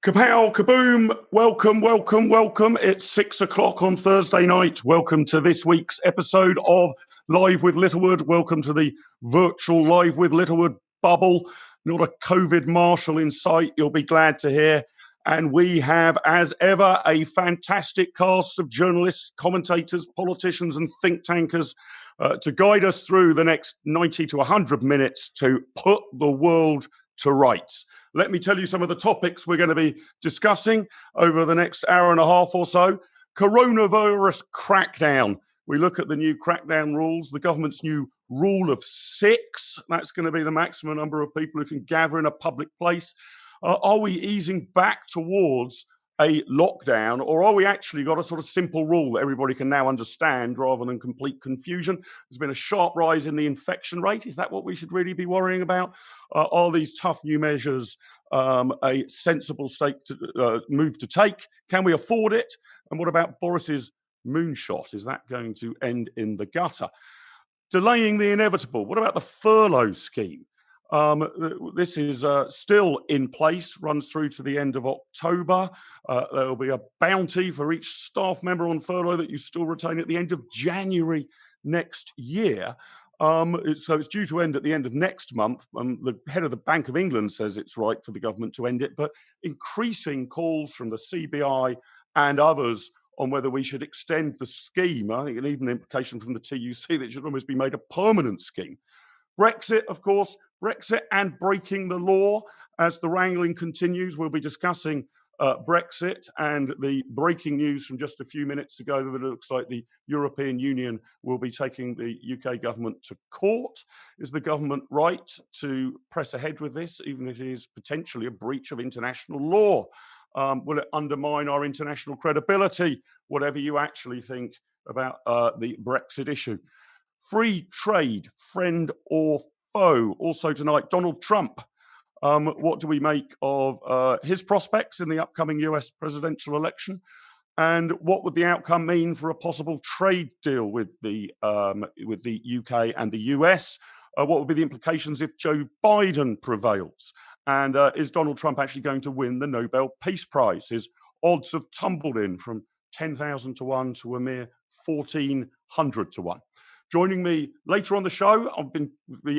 Kapow, kaboom, welcome, welcome, welcome. It's 6 o'clock on Thursday night. Welcome to this week's episode of Live with Littlewood. Welcome to the virtual Live with Littlewood bubble. Not a COVID marshal in sight, you'll be glad to hear. And we have, as ever, a fantastic cast of journalists, commentators, politicians and think tankers to guide us through the next 90 to 100 minutes to put the world to rights. Let me tell you some of the topics we're going to be discussing over the next hour and a half or so. Coronavirus crackdown. We look at the new crackdown rules, the government's new rule of 6. That's going to be the maximum number of people who can gather in a public place. Are we easing back towards a lockdown, or are we actually got a sort of simple rule that everybody can now understand rather than complete confusion? There's been a sharp rise in the infection rate. Is that what we should really be worrying about? Are these tough new measures a sensible move to take? Can we afford it? And what about Boris's moonshot? Is that going to end in the gutter? Delaying the inevitable. What about the furlough scheme? This is still in place, runs through to the end of October. There will be a bounty for each staff member on furlough that you still retain at the end of January next year. So it's due to end at the end of next month. The head of the Bank of England says it's right for the government to end it, but increasing calls from the CBI and others on whether we should extend the scheme. I think an even implication from the TUC that it should almost be made a permanent scheme. Brexit, of course, Brexit and breaking the law. As the wrangling continues, we'll be discussing Brexit and the breaking news from just a few minutes ago that it looks like the European Union will be taking the UK government to court. Is the government right to press ahead with this, even if it is potentially a breach of international law? Will it undermine our international credibility? Whatever you actually think about the Brexit issue. Free trade, friend or foe? Also tonight, Donald Trump. What do we make of his prospects in the upcoming US presidential election? And what would the outcome mean for a possible trade deal with the UK and the US? What would be the implications if Joe Biden prevails? And is Donald Trump actually going to win the Nobel Peace Prize? His odds have tumbled in from 10,000 to 1 to a mere 1,400 to 1. Joining me later on the show, I've been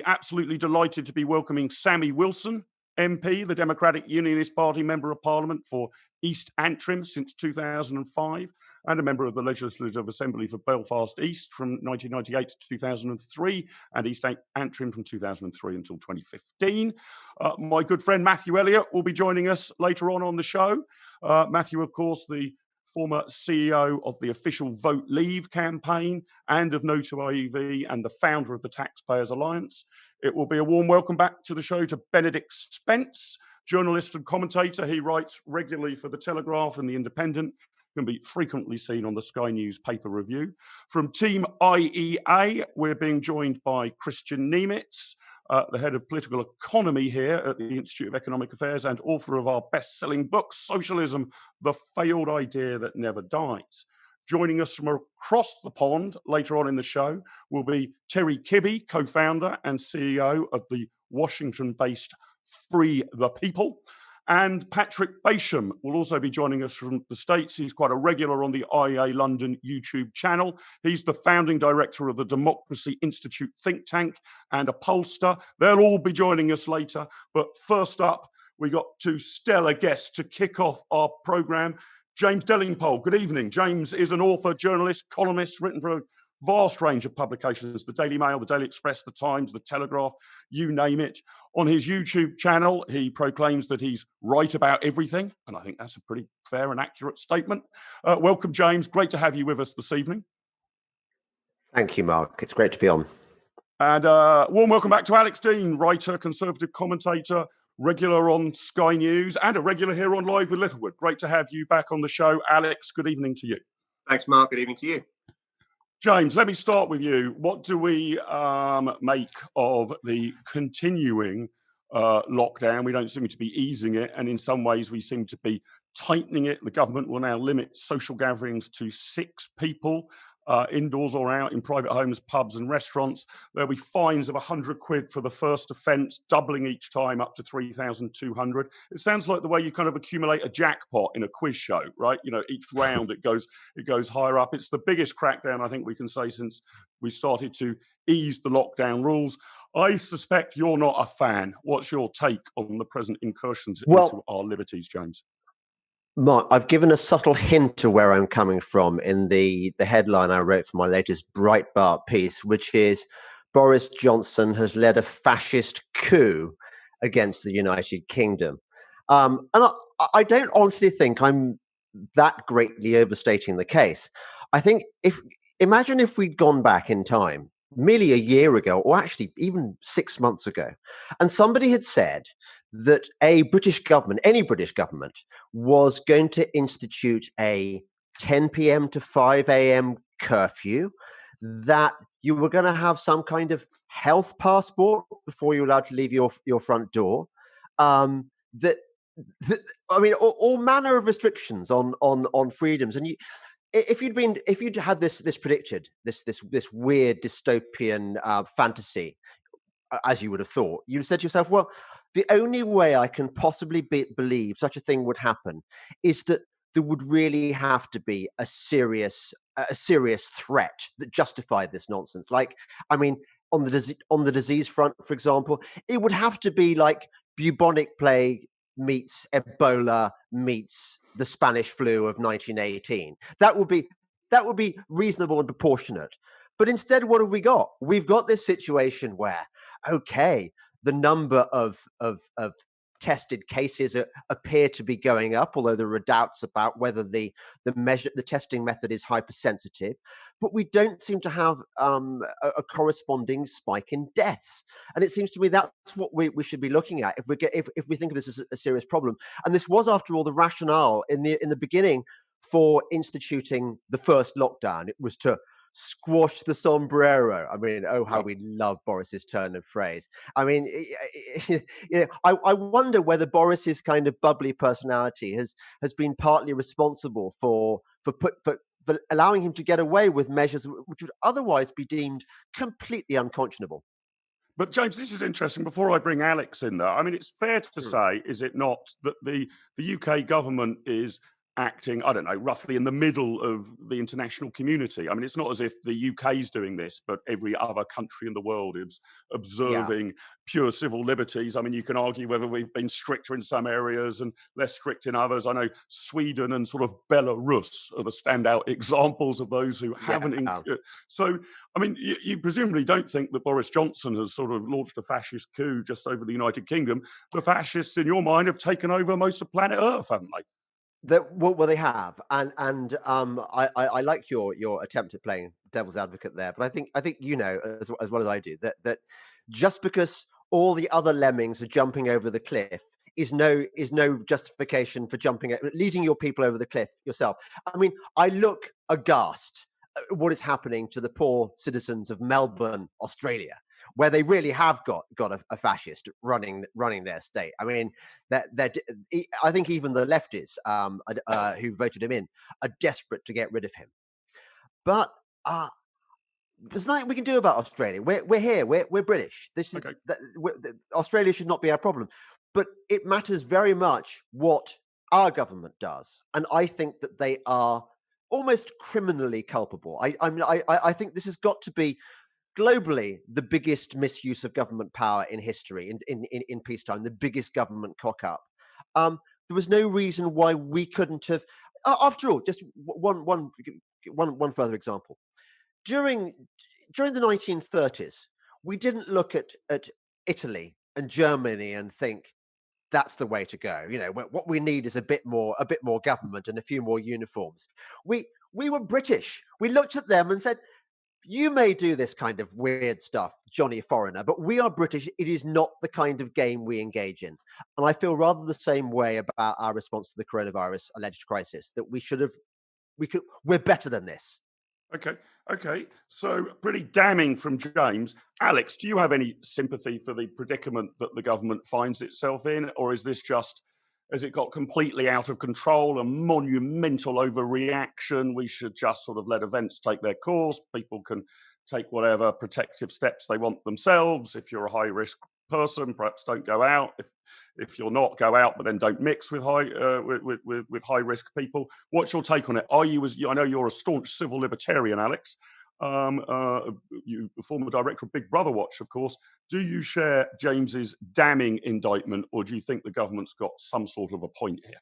absolutely delighted to be welcoming Sammy Wilson, MP, the Democratic Unionist Party Member of Parliament for East Antrim since 2005, and a member of the Legislative Assembly for Belfast East from 1998 to 2003, and East Antrim from 2003 until 2015. My good friend Matthew Elliott will be joining us later on the show. Matthew, of course, the former CEO of the official Vote Leave campaign and of NOtoAV and the founder of the Taxpayers Alliance. It will be a warm welcome back to the show to Benedict Spence, journalist and commentator. He writes regularly for The Telegraph and The Independent, can be frequently seen on the Sky News paper review. From Team IEA, we're being joined by Kristian Niemietz, the head of political economy here at the Institute of Economic Affairs and author of our best-selling book, Socialism, The Failed Idea That Never Dies. Joining us from across the pond later on in the show will be Terry Kibbe, co-founder and CEO of the Washington-based Free the People. And Patrick Basham will also be joining us from the States. He's quite a regular on the IEA London YouTube channel. He's the founding director of the Democracy Institute think tank and a pollster. They'll all be joining us later. But first up, we got two stellar guests to kick off our programme. James Delingpole, good evening. James is an author, journalist, columnist, written for a vast range of publications, the Daily Mail, the Daily Express, the Times, the Telegraph, you name it. On his YouTube channel, he proclaims that he's right about everything, and I think that's a pretty fair and accurate statement. Welcome, James. Great to have you with us this evening. Thank you, Mark. It's great to be on. And warm welcome back to Alex Deane, writer, conservative commentator, regular on Sky News, and a regular here on Live with Littlewood. Great to have you back on the show. Alex, good evening to you. Thanks, Mark. Good evening to you. James, let me start with you. What do we make of the continuing lockdown? We don't seem to be easing it, and in some ways we seem to be tightening it. The government will now limit social gatherings to 6 people. indoors or out in private homes, pubs and restaurants. There'll be fines of £100 for the first offence, doubling each time up to 3,200. It sounds like the way you kind of accumulate a jackpot in a quiz show, right? You know, each round it goes higher up. It's the biggest crackdown, I think we can say, since we started to ease the lockdown rules. I suspect you're not a fan. What's your take on the present incursions into our liberties, James? Mark, I've given a subtle hint to where I'm coming from in the headline I wrote for my latest Breitbart piece, which is Boris Johnson has led a fascist coup against the United Kingdom. And I don't honestly think I'm that greatly overstating the case. I think imagine if we'd gone back in time merely a year ago, or actually even 6 months ago, and somebody had said that any British government was going to institute a 10 p.m. to 5 a.m. curfew, that you were going to have some kind of health passport before you're allowed to leave your front door, I mean, all manner of restrictions on freedoms. And if you'd had this predicted, this weird dystopian fantasy, as you would have thought, you'd have said to yourself, well, the only way I can possibly believe such a thing would happen is that there would really have to be a serious threat that justified this nonsense. Like, I mean, on the disease front, for example, it would have to be like bubonic plague meets Ebola meets the Spanish flu of 1918. That would be reasonable and proportionate. But instead, what have we got? We've got this situation where, okay, the number of tested cases appear to be going up, although there are doubts about whether the testing method is hypersensitive. But we don't seem to have a corresponding spike in deaths, and it seems to me that's what we should be looking at if we think of this as a serious problem. And this was, after all, the rationale in the beginning for instituting the first lockdown. It was to squash the sombrero. I mean, oh, how we love Boris's turn of phrase. I mean, I wonder whether Boris's kind of bubbly personality has been partly responsible for allowing him to get away with measures which would otherwise be deemed completely unconscionable. But James, this is interesting. Before I bring Alex in there, I mean, it's fair to say, is it not, that the UK government is acting, I don't know, roughly in the middle of the international community? I mean, it's not as if the UK is doing this, but every other country in the world is observing pure civil liberties. I mean, you can argue whether we've been stricter in some areas and less strict in others. I know Sweden and sort of Belarus are the standout examples of those who haven't. So, I mean, you presumably don't think that Boris Johnson has sort of launched a fascist coup just over the United Kingdom. The fascists, in your mind, have taken over most of planet Earth, haven't they? Well, they have, and I like your attempt at playing devil's advocate there, but I think you know as well as I do that just because all the other lemmings are jumping over the cliff is no justification for leading your people over the cliff yourself. I mean, I look aghast at what is happening to the poor citizens of Melbourne, Australia, where they really have got a fascist running their state. I mean, I think even the lefties who voted him in are desperate to get rid of him. But there's nothing we can do about Australia. We're here. We're British. This is Australia should not be our problem. But it matters very much what our government does, and I think that they are almost criminally culpable. I think this has got to be globally the biggest misuse of government power in history in peacetime, the biggest government cock up. There was no reason why we couldn't have. After all, just one further example. During the 1930s, we didn't look at Italy and Germany and think that's the way to go. You know, what we need is a bit more government and a few more uniforms. We were British. We looked at them and said, you may do this kind of weird stuff, Johnny Foreigner, but we are British. It is not the kind of game we engage in. And I feel rather the same way about our response to the coronavirus alleged crisis, that we're better than this. Okay. So pretty damning from James. Alex, do you have any sympathy for the predicament that the government finds itself in, or is this just Has it got completely out of control, a monumental overreaction? We should just sort of let events take their course. People can take whatever protective steps they want themselves. If you're a high-risk person, perhaps don't go out. If you're not, go out, but then don't mix with high-risk people. What's your take on it? I know you're a staunch civil libertarian, Alex. You former director of Big Brother Watch, of course. Do you share James's damning indictment, or do you think the government's got some sort of a point here?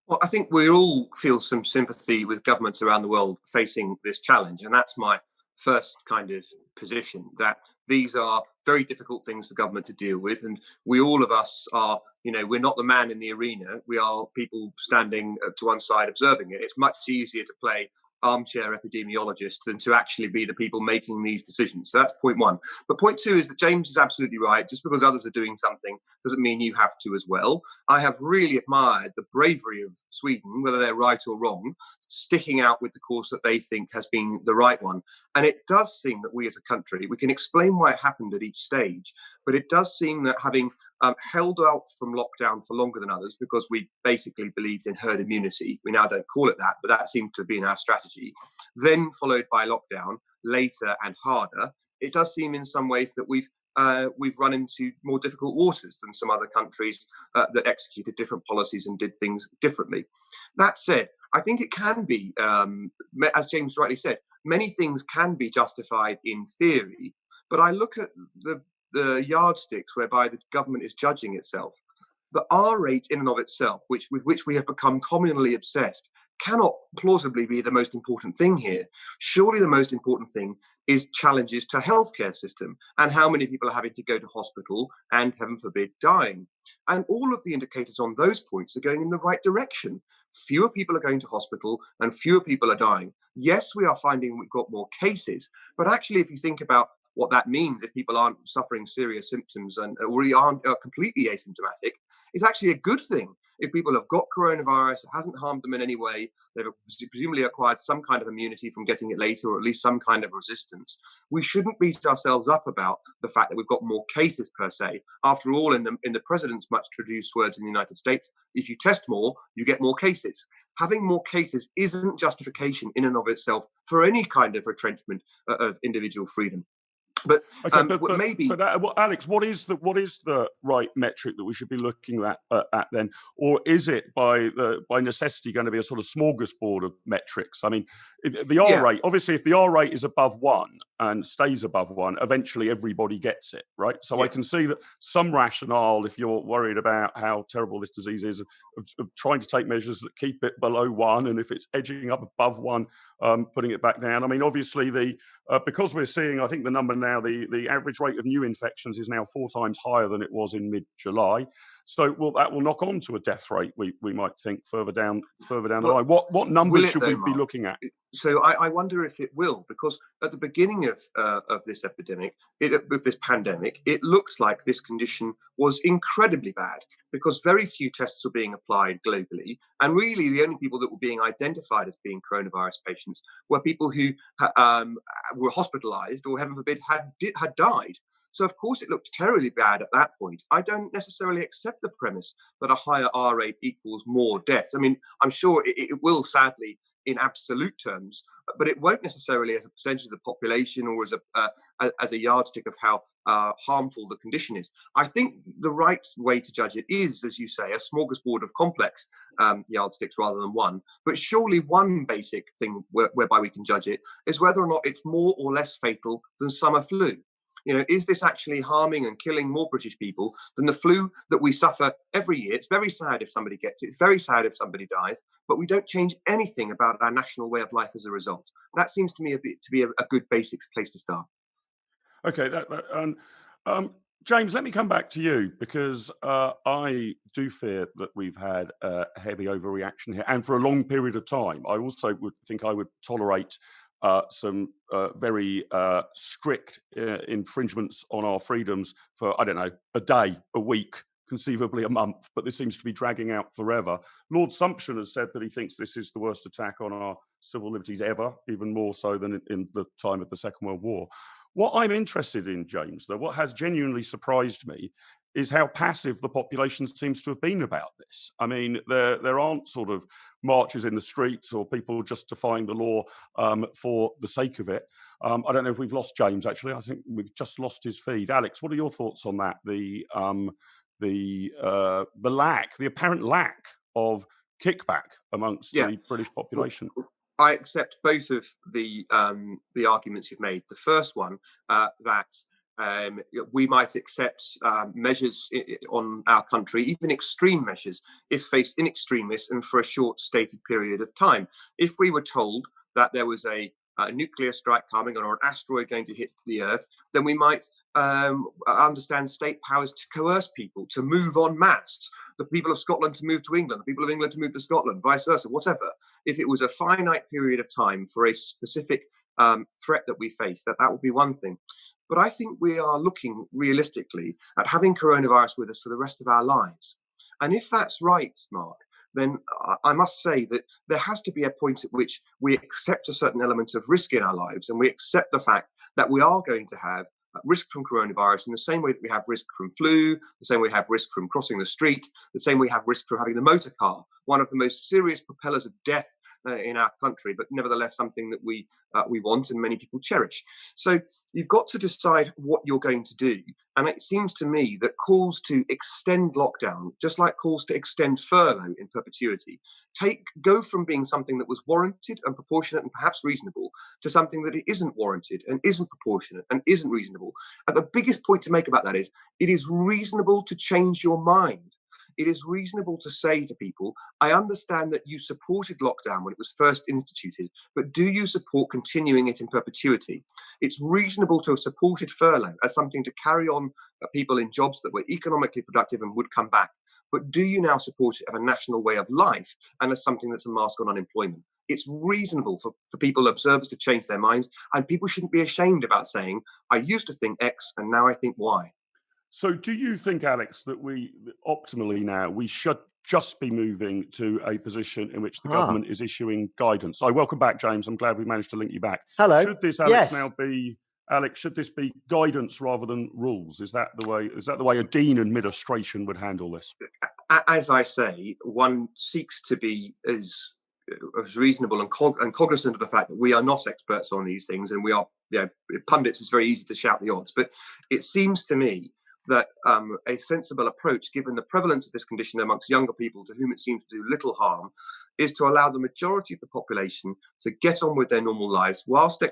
Well, I think we all feel some sympathy with governments around the world facing this challenge, and that's my first kind of position, that these are very difficult things for government to deal with, and we all of us are, we're not the man in the arena, we are people standing to one side observing it. It's much easier to play armchair epidemiologist than to actually be the people making these decisions. So that's point one. But point two is that James is absolutely right. Just because others are doing something doesn't mean you have to as well. I have really admired the bravery of Sweden, whether they're right or wrong, sticking out with the course that they think has been the right one. And it does seem that we as a country, we can explain why it happened at each stage, but it does seem that having held out from lockdown for longer than others, because we basically believed in herd immunity. We now don't call it that, but that seemed to be in our strategy. Then followed by lockdown, later and harder. It does seem in some ways that we've run into more difficult waters than some other countries that executed different policies and did things differently. That said, I think it can be, as James rightly said, many things can be justified in theory, but I look at the yardsticks whereby the government is judging itself. The R rate in and of itself, with which we have become communally obsessed, cannot plausibly be the most important thing here. Surely the most important thing is challenges to healthcare system and how many people are having to go to hospital and, heaven forbid, dying. And all of the indicators on those points are going in the right direction. Fewer people are going to hospital and fewer people are dying. Yes, we are finding we've got more cases, but actually if you think about what that means, if people aren't suffering serious symptoms and aren't completely asymptomatic, is actually a good thing. If people have got coronavirus, it hasn't harmed them in any way, they've presumably acquired some kind of immunity from getting it later, or at least some kind of resistance, we shouldn't beat ourselves up about the fact that we've got more cases per se. After all, in the president's much traduced words in the United States, if you test more, you get more cases. Having more cases isn't justification in and of itself for any kind of retrenchment of individual freedom. But, maybe. Alex, what is the right metric that we should be looking at then, or is it by necessity going to be a sort of smorgasbord of metrics? I mean, the R rate, obviously, if the R rate is above 1 and stays above 1, eventually everybody gets it, right? So I can see that some rationale, if you're worried about how terrible this disease is, of trying to take measures that keep it below 1, and if it's edging up above 1, putting it back down. I mean, obviously, because we're seeing, I think the number now, the average rate of new infections is now 4 times higher than it was in mid-July. So, that will knock on to a death rate, we might think, further down the line. What numbers should we be looking at? So I wonder if it will, because at the beginning of this epidemic, with this pandemic, it looks like this condition was incredibly bad because very few tests were being applied globally. And really, the only people that were being identified as being coronavirus patients were people who were hospitalized or, heaven forbid, had died. So, of course, it looked terribly bad at that point. I don't necessarily accept the premise that a higher R rate equals more deaths. I mean, I'm sure it will, sadly, in absolute terms, but it won't necessarily as a percentage of the population or as a yardstick of how harmful the condition is. I think the right way to judge it is, as you say, a smorgasbord of complex yardsticks rather than one. But surely one basic thing whereby we can judge it is whether or not it's more or less fatal than summer flu. Is this actually harming and killing more British people than the flu that we suffer every year? It's very sad if somebody gets it. It's very sad if somebody dies, but we don't change anything about our national way of life as a result. That seems to me to be a good basics place to start. Okay, James, let me come back to you, because I do fear that we've had a heavy overreaction here, and for a long period of time. I also would think I would tolerate some very strict infringements on our freedoms for, I don't know, a day, a week, conceivably a month, but this seems to be dragging out forever. Lord Sumption has said that he thinks this is the worst attack on our civil liberties ever, even more so than in the time of the Second World War. What I'm interested in, James, though, what has genuinely surprised me is how passive the population seems to have been about this. I mean, there aren't sort of marches in the streets or people just defying the law for the sake of it. I don't know if we've lost James, actually. I think we've just lost his feed. Alex, what are your thoughts on that? The apparent lack of kickback amongst the British population. I accept both of the arguments you've made. The first one, that we might accept measures on our country, even extreme measures, if faced in extremis and for a short stated period of time. If we were told that there was a nuclear strike coming or an asteroid going to hit the Earth, then we might understand state powers to coerce people to move en masse. The people of Scotland to move to England, the people of England to move to Scotland, vice versa, whatever. If it was a finite period of time for a specific threat that we face, that would be one thing. But I think we are looking realistically at having coronavirus with us for the rest of our lives. And if that's right, Mark, then I must say that there has to be a point at which we accept a certain element of risk in our lives, and we accept the fact that we are going to have risk from coronavirus in the same way that we have risk from flu, the same way we have risk from crossing the street, the same way we have risk from having the motor car, one of the most serious propellers of death in our country, but nevertheless something that we want and many people cherish. So you've got to decide what you're going to do. And it seems to me that calls to extend lockdown, just like calls to extend furlough in perpetuity, go from being something that was warranted and proportionate and perhaps reasonable to something that it isn't warranted and isn't proportionate and isn't reasonable. And the biggest point to make about that is it is reasonable to change your mind. It is reasonable to say to people, I understand that you supported lockdown when it was first instituted, but do you support continuing it in perpetuity? It's reasonable to have supported furlough as something to carry on people in jobs that were economically productive and would come back. But do you now support it as a national way of life and as something that's a mask on unemployment? It's reasonable for people, observers, to change their minds, and people shouldn't be ashamed about saying, I used to think X and now I think Y. So do you think, Alex, that optimally now, we should just be moving to a position in which the government is issuing guidance? Welcome back, James. I'm glad we managed to link you back. Hello. Should this, Alex, now be, Alex, should this be guidance rather than rules? Is that the way a Deane administration would handle this? As I say, one seeks to be as reasonable and cognizant of the fact that we are not experts on these things, and we are pundits. It's very easy to shout the odds, but it seems to me that a sensible approach, given the prevalence of this condition amongst younger people to whom it seems to do little harm, is to allow the majority of the population to get on with their normal lives whilst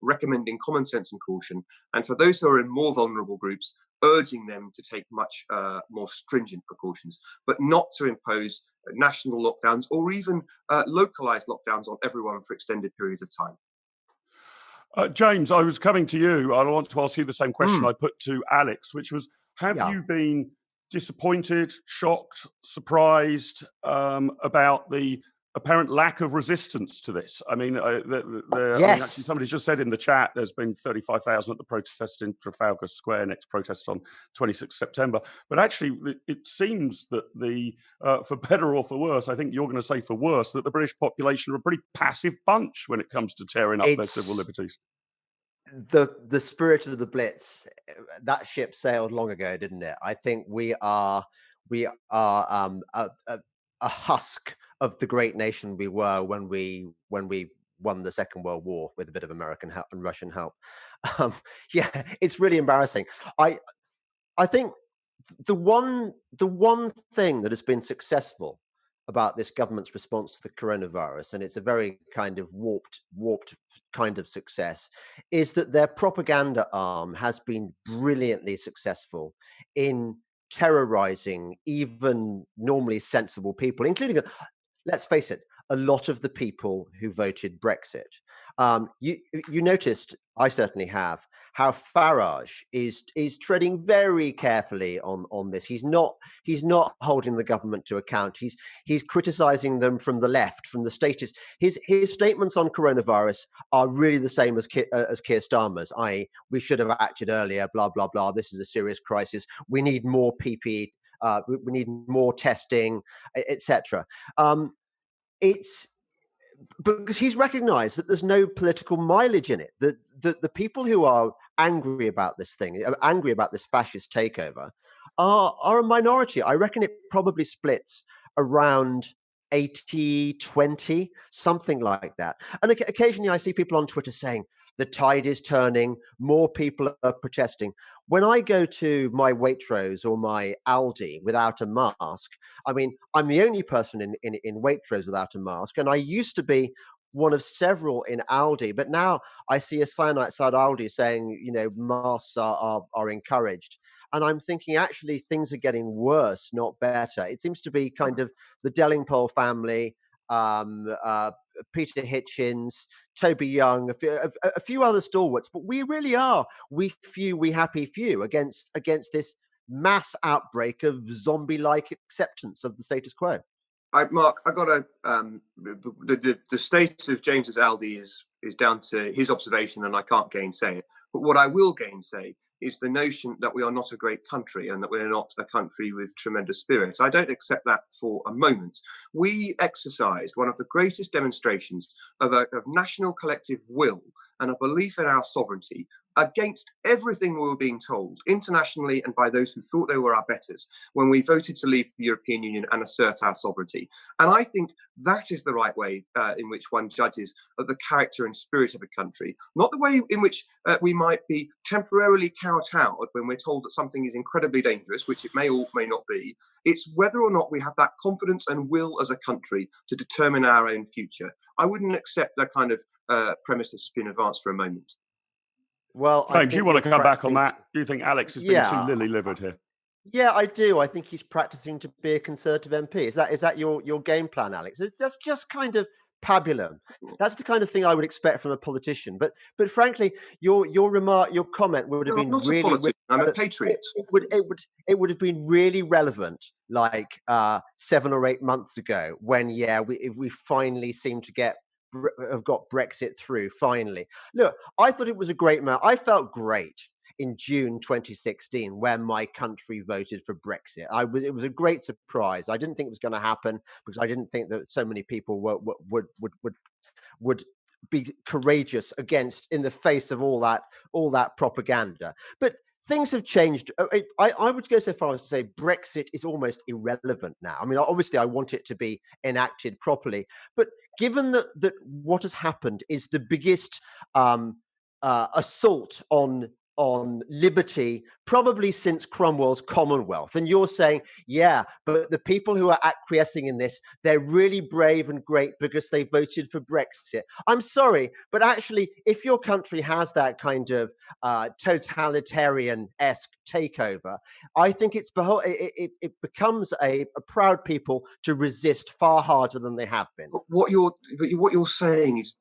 recommending common sense and caution, and for those who are in more vulnerable groups, urging them to take much more stringent precautions, but not to impose national lockdowns or even localized lockdowns on everyone for extended periods of time. James, I was coming to you. I want to ask you the same question I put to Alex, which was, have you been disappointed, shocked, surprised about the apparent lack of resistance to this? I mean, actually, somebody just said in the chat there's been 35,000 at the protest in Trafalgar Square, next protest on 26th September. But actually, it seems that for better or for worse, I think you're going to say for worse, that the British population are a pretty passive bunch when it comes to tearing up their civil liberties. The spirit of the Blitz, that ship sailed long ago, didn't it? I think we are a husk of the great nation we were when we won the Second World War with a bit of American help and Russian help. It's really embarrassing. I think the one thing that has been successful about this government's response to the coronavirus, and it's a very kind of warped kind of success, is that their propaganda arm has been brilliantly successful in terrorizing even normally sensible people, including, let's face it, a lot of the people who voted Brexit. You noticed, I certainly have, how Farage is treading very carefully on this. He's not holding the government to account. He's criticizing them from the left, from the status. His statements on coronavirus are really the same as Keir Starmer's. We should have acted earlier. Blah blah blah. This is a serious crisis. We need more PPE. We need more testing, etc. It's because he's recognized that there's no political mileage in it. The people who are angry about this thing, angry about this fascist takeover, are a minority. I reckon it probably splits around 80-20, something like that. And occasionally I see people on Twitter saying the tide is turning, more people are protesting. When I go to my Waitrose or my Aldi without a mask, I mean, I'm the only person in Waitrose without a mask, and I used to be one of several in Aldi, but now I see a sign outside Aldi saying, masks are encouraged. And I'm thinking, actually, things are getting worse, not better. It seems to be kind of the Delingpole family, Peter Hitchens, Toby Young, a few other stalwarts. But we really are we few, we happy few against this mass outbreak of zombie-like acceptance of the status quo. Mark, I got the state of James's Aldi is down to his observation, and I can't gainsay it. But what I will gainsay is the notion that we are not a great country and that we're not a country with tremendous spirit. I don't accept that for a moment. We exercised one of the greatest demonstrations of national collective will and a belief in our sovereignty against everything we were being told internationally and by those who thought they were our betters when we voted to leave the European Union and assert our sovereignty. And I think that is the right way in which one judges the character and spirit of a country, not the way in which we might be temporarily kowtowed when we're told that something is incredibly dangerous, which it may or may not be. It's whether or not we have that confidence and will as a country to determine our own future. I wouldn't accept that kind of premise that's been advanced for a moment. Well, James, you want to come back on that? Do you think Alex has been too lily-livered here? Yeah, I do. I think he's practicing to be a Conservative MP. Is that your game plan, Alex? That's just kind of pabulum. That's the kind of thing I would expect from a politician. But frankly, your comment would have been really. I'm a patriot. It would have been really relevant, like 7 or 8 months ago, when we finally seemed to have got Brexit through finally. Look, I thought it was a great moment. I felt great in June 2016 when my country voted for Brexit. It was a great surprise. I didn't think it was going to happen because I didn't think that so many people would be courageous in the face of all that propaganda. But things have changed. I would go so far as to say Brexit is almost irrelevant now. I mean, obviously, I want it to be enacted properly. But given that what has happened is the biggest assault on liberty probably since Cromwell's Commonwealth, and you're saying, yeah, but the people who are acquiescing in this, they're really brave and great because they voted for Brexit. I'm sorry, but actually, if your country has that kind of totalitarian-esque takeover, I think it becomes a proud people to resist far harder than they have been. What you're saying is,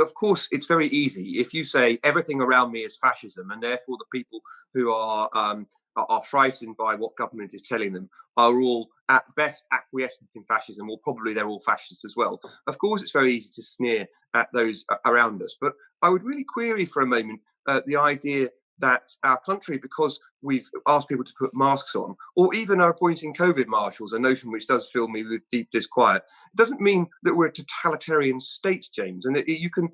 of course, it's very easy if you say everything around me is fascism, and therefore the people who are frightened by what government is telling them are all at best acquiescent in fascism, or probably they're all fascists as well. Of course, it's very easy to sneer at those around us, but I would really query for a moment the idea that our country, because we've asked people to put masks on, or even are appointing COVID marshals, a notion which does fill me with deep disquiet, doesn't mean that we're a totalitarian state, James. And you can,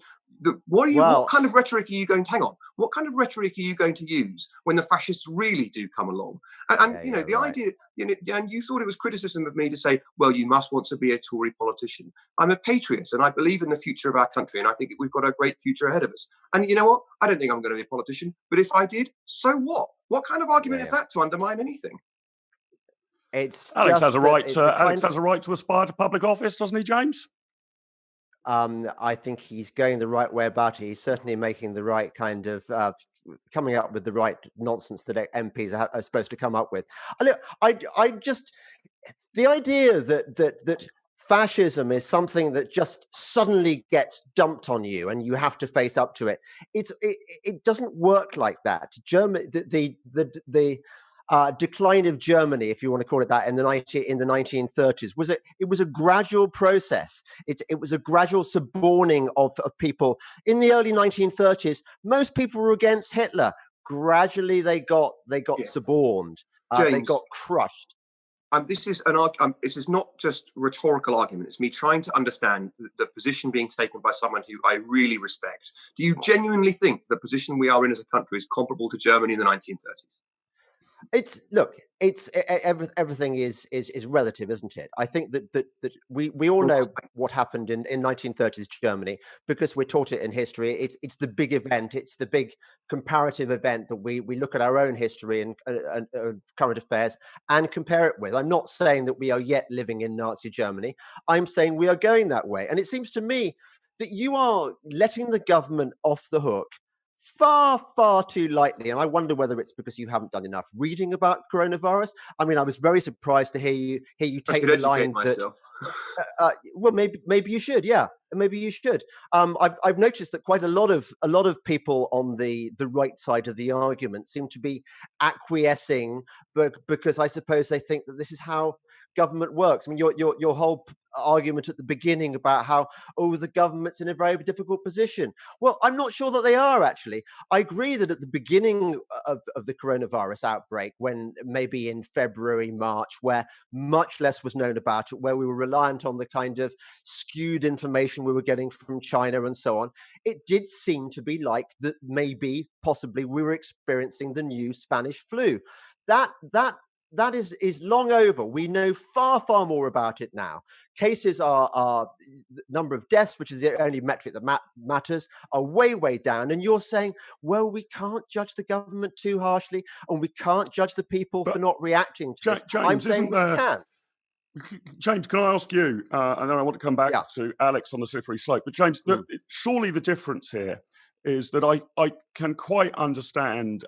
what kind of rhetoric are you going to, hang on, what kind of rhetoric are you going to use when the fascists really do come along? The idea, and you thought it was criticism of me to say, well, you must want to be a Tory politician. I'm a patriot and I believe in the future of our country, and I think we've got a great future ahead of us. And you know what? I don't think I'm going to be a politician, but if I did, so what? What kind of argument is that to undermine anything? Alex has a right to aspire to public office, doesn't he, James? I think he's going the right way about it. He's certainly making the right kind of coming up with the right nonsense that MPs are supposed to come up with. I just the idea that fascism is something that just suddenly gets dumped on you and you have to face up to it. It doesn't work like that. Germany, the decline of Germany, if you want to call it that, in the 1930s was a gradual process. It was a gradual suborning of people. In the early 1930s, most people were against Hitler. Gradually, they got suborned. They got crushed. This is not just rhetorical argument. It's me trying to understand the position being taken by someone who I really respect. Do you genuinely think the position we are in as a country is comparable to Germany in the 1930s? Everything is relative, isn't it? I think that we all know what happened in 1930s Germany because we're taught it in history. It's the big event. It's the big comparative event that we look at our own history and current affairs and compare it with. I'm not saying that we are yet living in Nazi Germany. I'm saying we are going that way. And it seems to me that you are letting the government off the hook far too lightly. And I wonder whether it's because you haven't done enough reading about coronavirus. I mean, I was very surprised to hear you take the line that well, maybe you should. Yeah, maybe you should. I've noticed that quite a lot of people on the right side of the argument seem to be acquiescing, because I suppose they think that this is how government works. I mean, your whole argument at the beginning about how, the government's in a very difficult position. Well, I'm not sure that they are, actually. I agree that at the beginning of the coronavirus outbreak, when maybe in February, March, where much less was known about it, where we were reliant on the kind of skewed information we were getting from China and so on, it did seem to be like that possibly we were experiencing the new Spanish flu. That is long over. We know far more about it now. Cases are number of deaths, which is the only metric that matters, are way down. And you're saying, well, we can't judge the government too harshly, and we can't judge the people for not reacting to this. James, I'm saying we can. James, can I ask you, and then I want to come back to Alex on the slippery slope, but James, surely the difference here is that I can quite understand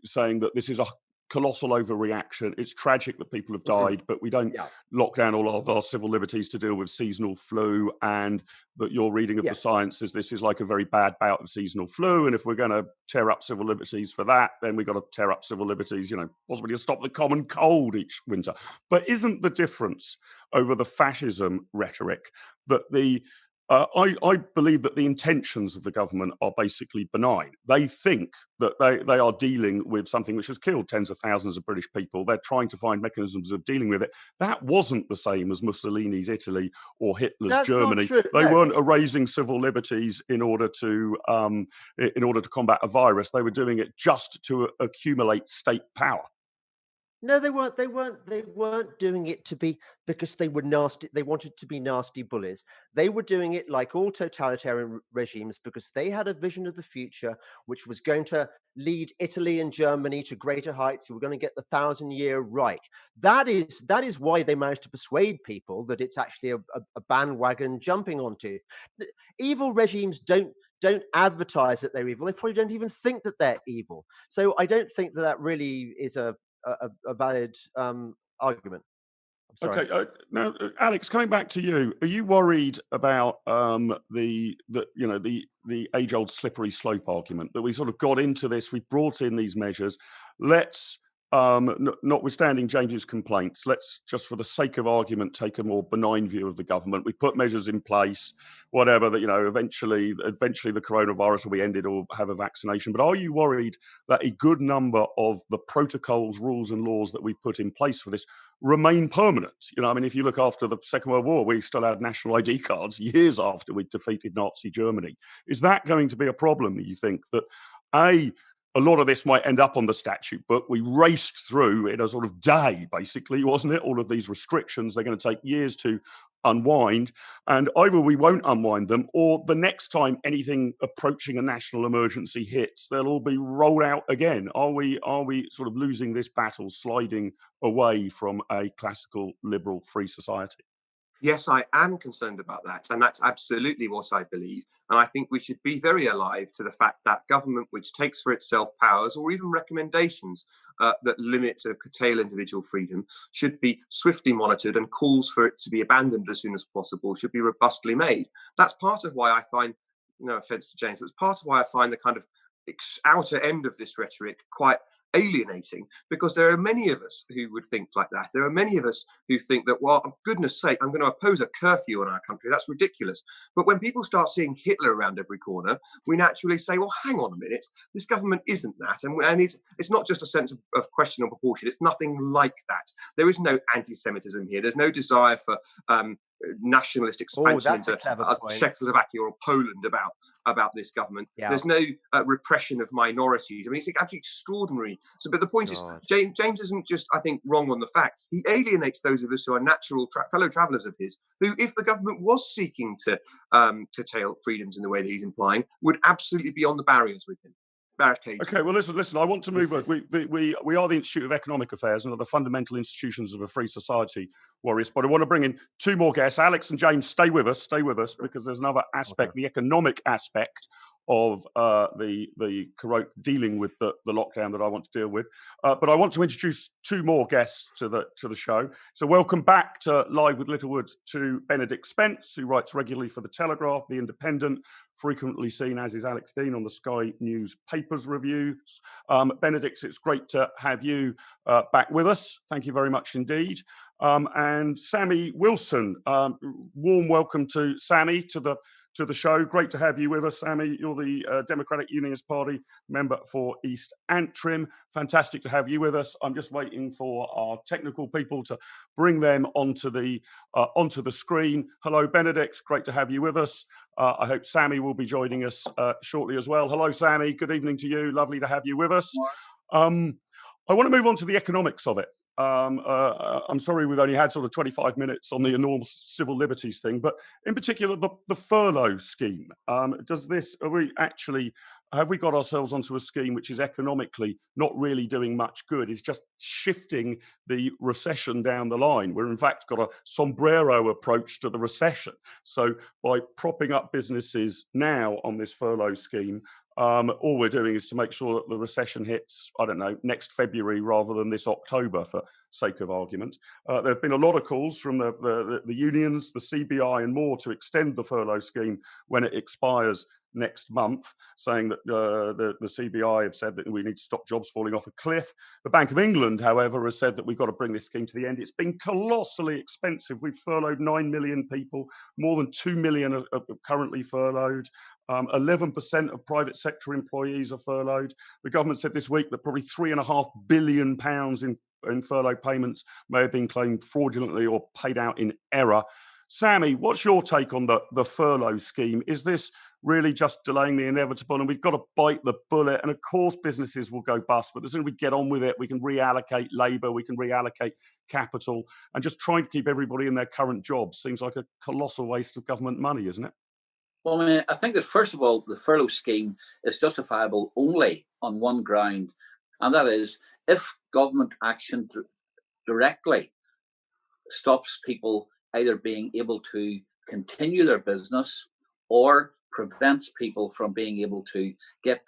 saying that this is a colossal overreaction. It's tragic that people have died, but we don't lock down all of our civil liberties to deal with seasonal flu, and that your reading of the science is this is like a very bad bout of seasonal flu, and if we're going to tear up civil liberties for that, then we've got to tear up civil liberties, possibly to stop the common cold each winter. But isn't the difference over the fascism rhetoric that I believe that the intentions of the government are basically benign. They think that they are dealing with something which has killed tens of thousands of British people. They're trying to find mechanisms of dealing with it. That wasn't the same as Mussolini's Italy or Hitler's Germany. They weren't erasing civil liberties in order to combat a virus. They were doing it just to accumulate state power. No, they weren't. They weren't doing it because they were nasty. They wanted to be nasty bullies. They were doing it like all totalitarian regimes because they had a vision of the future, which was going to lead Italy and Germany to greater heights. We were going to get the 1,000-year Reich. That is why they managed to persuade people that it's actually a bandwagon jumping onto. Evil regimes don't advertise that they're evil. They probably don't even think that they're evil. So I don't think that really is a valid argument. I'm sorry. Okay, now Alex, coming back to you, are you worried about the age-old slippery slope argument that we sort of got into this? We brought in these measures. Let's, notwithstanding James's complaints, let's just for the sake of argument take a more benign view of the government. We put measures in place, whatever that eventually the coronavirus will be ended or have a vaccination. But are you worried that a good number of the protocols, rules, and laws that we put in place for this remain permanent? If you look after the Second World War, we still had national ID cards years after we defeated Nazi Germany. Is that going to be a problem, you think, that a lot of this might end up on the statute book? We raced through in a sort of day, basically, wasn't it? All of these restrictions, they're going to take years to unwind, and either we won't unwind them, or the next time anything approaching a national emergency hits, they'll all be rolled out again. Are we sort of losing this battle, sliding away from a classical liberal free society? Yes, I am concerned about that. And that's absolutely what I believe. And I think we should be very alive to the fact that government which takes for itself powers or even recommendations that limit or curtail individual freedom should be swiftly monitored, and calls for it to be abandoned as soon as possible should be robustly made. That's part of why I find, no offense to James, it's part of why I find the kind of outer end of this rhetoric quite alienating, because there are many of us who would think like that. There are many of us who think that, well, for goodness sake, I'm going to oppose a curfew in our country. That's ridiculous. But when people start seeing Hitler around every corner, we naturally say, well, hang on a minute, this government isn't that. And it's not just a sense of question or proportion. It's nothing like that. There is no anti-Semitism here. There's no desire for nationalist expansion that's a into clever point. Czechoslovakia or Poland about this government. Yeah. There's no repression of minorities. I mean, it's absolutely extraordinary. So, but the point is, James isn't just, I think, wrong on the facts. He alienates those of us who are natural fellow travellers of his, who, if the government was seeking to curtail freedoms in the way that he's implying, would absolutely be on the barriers with him. Okay, well, listen. I want to move. We are the Institute of Economic Affairs and are the fundamental institutions of a free society, Warriors. But I want to bring in two more guests. Alex and James, stay with us, because there's another aspect, the economic aspect of dealing with the lockdown that I want to deal with. But I want to introduce two more guests to the show. So welcome back to Live with Littlewood to Benedict Spence, who writes regularly for The Telegraph, The Independent, frequently seen, as is Alex Deane, on the Sky News Papers reviews. Benedict, it's great to have you back with us. Thank you very much indeed. And Sammy Wilson, warm welcome to Sammy to the show. Great to have you with us, Sammy. You're the Democratic Unionist Party member for East Antrim. Fantastic to have you with us. I'm just waiting for our technical people to bring them onto the screen. Hello, Benedict. Great to have you with us. I hope Sammy will be joining us shortly as well. Hello, Sammy. Good evening to you. Lovely to have you with us. I want to move on to the economics of it. I'm sorry we've only had sort of 25 minutes on the enormous civil liberties thing, but in particular the furlough scheme. Have we got ourselves onto a scheme which is economically not really doing much good? It's just shifting the recession down the line. We're in fact got a sombrero approach to the recession. So by propping up businesses now on this furlough scheme, all we're doing is to make sure that the recession hits, I don't know, next February rather than this October, for sake of argument. There have been a lot of calls from the unions, the CBI and more to extend the furlough scheme when it expires next month, saying that the CBI have said that we need to stop jobs falling off a cliff. The Bank of England, however, has said that we've got to bring this scheme to the end. It's been colossally expensive. We've furloughed 9 million people. More than 2 million are currently furloughed. 11% of private sector employees are furloughed. The government said this week that probably £3.5 billion in furlough payments may have been claimed fraudulently or paid out in error. Sammy, what's your take on the furlough scheme? Is this really just delaying the inevitable, and we've got to bite the bullet? And of course, businesses will go bust, but as soon as we get on with it, we can reallocate labour, we can reallocate capital, and just trying to keep everybody in their current jobs seems like a colossal waste of government money, isn't it? Well, I mean, I think that first of all, the furlough scheme is justifiable only on one ground, and that is if government action directly stops people either being able to continue their business or prevents people from being able to get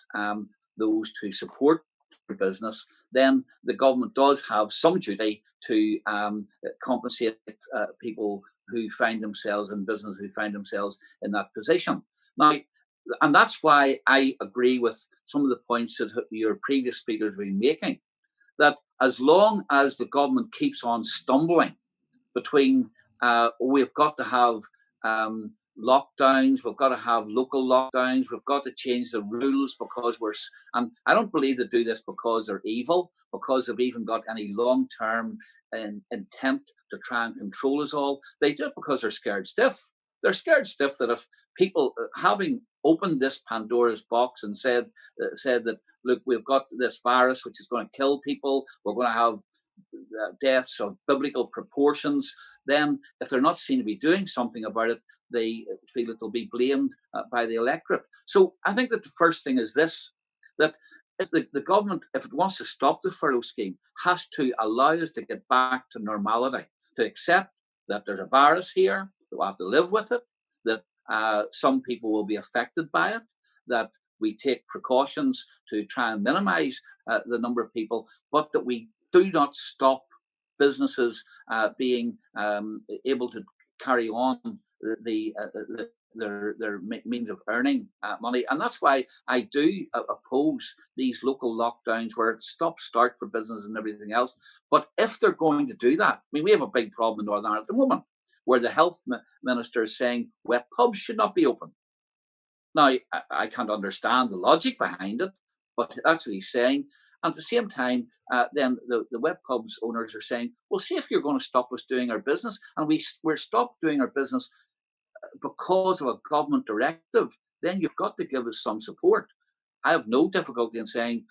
those to support their business, then the government does have some duty to compensate people who find themselves in business, who find themselves in that position. Now, and that's why I agree with some of the points that your previous speakers have been making, that as long as the government keeps on stumbling between we've got to have lockdowns, we've got to have local lockdowns, we've got to change the rules because and I don't believe they do this because they're evil, because they've even got any long-term intent to try and control us all. They do it because they're scared stiff. They're scared stiff that if people, having opened this Pandora's box and said that, look, we've got this virus which is going to kill people, we're going to have deaths of biblical proportions, then if they're not seen to be doing something about it, they feel that they'll be blamed by the electorate. So I think that the first thing is this, that if the government, if it wants to stop the furlough scheme, has to allow us to get back to normality, to accept that there's a virus here, that we'll have to live with it, that some people will be affected by it, that we take precautions to try and minimize the number of people, but that we do not stop businesses being able to carry on their means of earning money. And that's why I do oppose these local lockdowns where it's stop-start for business and everything else. But if they're going to do that, I mean, we have a big problem in Northern Ireland at the moment where the health minister is saying wet pubs should not be open. Now, I can't understand the logic behind it, but that's what he's saying. And at the same time, then the web pubs owners are saying, well, see if you're going to stop us doing our business, and we're stopped doing our business because of a government directive, then you've got to give us some support. I have no difficulty in saying,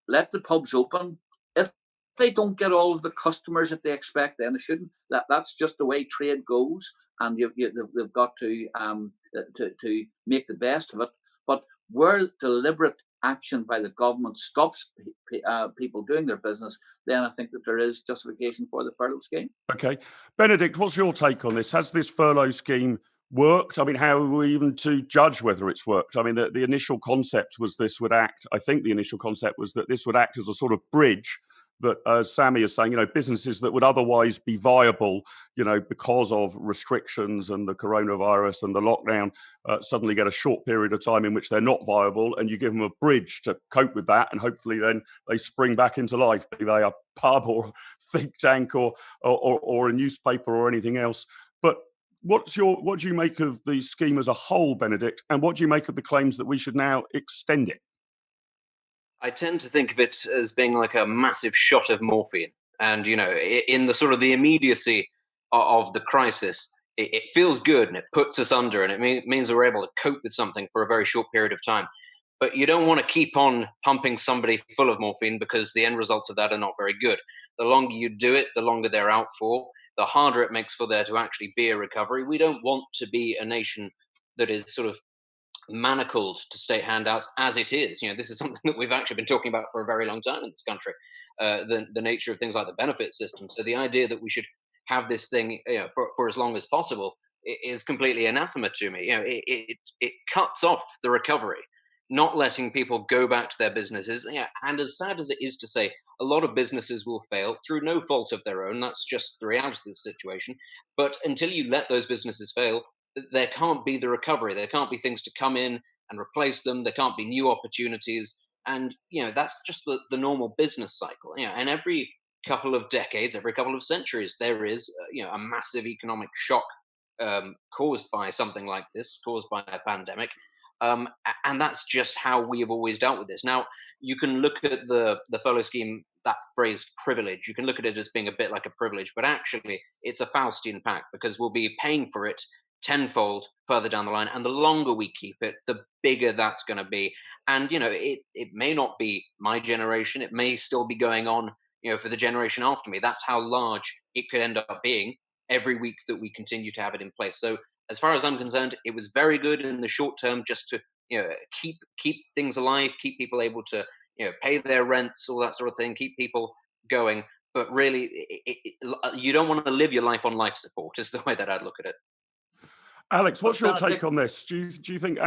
let the pubs open. If they don't get all of the customers that they expect, then they shouldn't. That's just the way trade goes, and they've got to make the best of it. But where deliberate action by the government stops people doing their business, then I think that there is justification for the furlough scheme. Okay. Benedict, what's your take on this? Has this furlough scheme worked? I mean, how are we even to judge whether it's worked? I mean, the initial concept was this would act, I think the initial concept was that this would act as a sort of bridge that, as Sammy is saying, businesses that would otherwise be viable, because of restrictions and the coronavirus and the lockdown, suddenly get a short period of time in which they're not viable, and you give them a bridge to cope with that, and hopefully then they spring back into life, be they a pub or think tank or a newspaper or anything else. But what do you make of the scheme as a whole, Benedict, and what do you make of the claims that we should now extend it? I tend to think of it as being like a massive shot of morphine. And, in the sort of the immediacy of the crisis, it feels good and it puts us under, and it means we're able to cope with something for a very short period of time. But you don't want to keep on pumping somebody full of morphine, because the end results of that are not very good. The longer you do it, the longer they're out for, the harder it makes for there to actually be a recovery. We don't want to be a nation that is sort of manacled to state handouts as it is. This is something that we've actually been talking about for a very long time in this country, the nature of things like the benefit system. So the idea that we should have this thing for as long as possible is completely anathema to me. It cuts off the recovery, not letting people go back to their businesses. And as sad as it is to say, a lot of businesses will fail through no fault of their own. That's just the reality of the situation. But until you let those businesses fail, there can't be the recovery. There can't be things to come in and replace them. There can't be new opportunities. And, that's just the normal business cycle. And every couple of decades, every couple of centuries, there is, a massive economic shock caused by something like this, caused by a pandemic. And that's just how we have always dealt with this. Now, you can look at the furlough scheme, that phrase privilege, you can look at it as being a bit like a privilege, but actually it's a Faustian pact, because we'll be paying for it tenfold further down the line, and the longer we keep it, the bigger that's going to be. And it may not be my generation, it may still be going on for the generation after me. That's how large it could end up being every week that we continue to have it in place. So as far as I'm concerned, it was very good in the short term, just to keep things alive, keep people able to pay their rents, all that sort of thing, keep people going. But really, you don't want to live your life on life support, is the way that I'd look at it. Alex, what's your take on this? Do you think,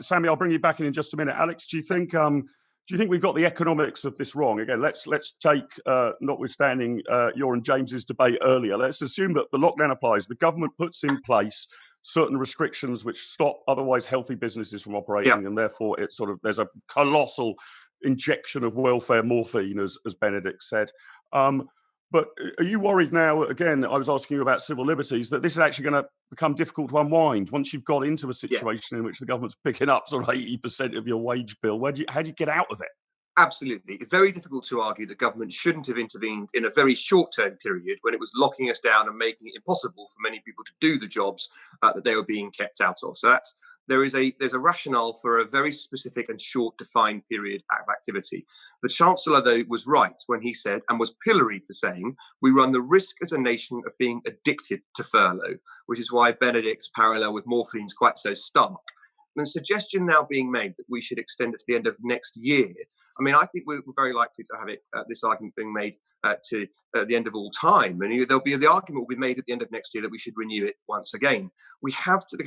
Sammy? I'll bring you back in just a minute. Alex, do you think we've got the economics of this wrong? Again, let's take, notwithstanding your and James's debate earlier, let's assume that the lockdown applies. The government puts in place certain restrictions which stop otherwise healthy businesses from operating, and therefore there's a colossal injection of welfare morphine, as Benedict said. But are you worried now, again, I was asking you about civil liberties, that this is actually going to become difficult to unwind once you've got into a situation in which the government's picking up sort of 80% of your wage bill? How do you get out of it? Absolutely. It's very difficult to argue that government shouldn't have intervened in a very short-term period when it was locking us down and making it impossible for many people to do the jobs that they were being kept out of. So there's a rationale for a very specific and short defined period of activity. The Chancellor, though, was right when he said, and was pilloried for saying, we run the risk as a nation of being addicted to furlough, which is why Benedict's parallel with morphine is quite so stark. And the suggestion now being made that we should extend it to the end of next year, I mean, I think we're very likely to have it, this argument being made to the end of all time. And the argument will be made at the end of next year that we should renew it once again. There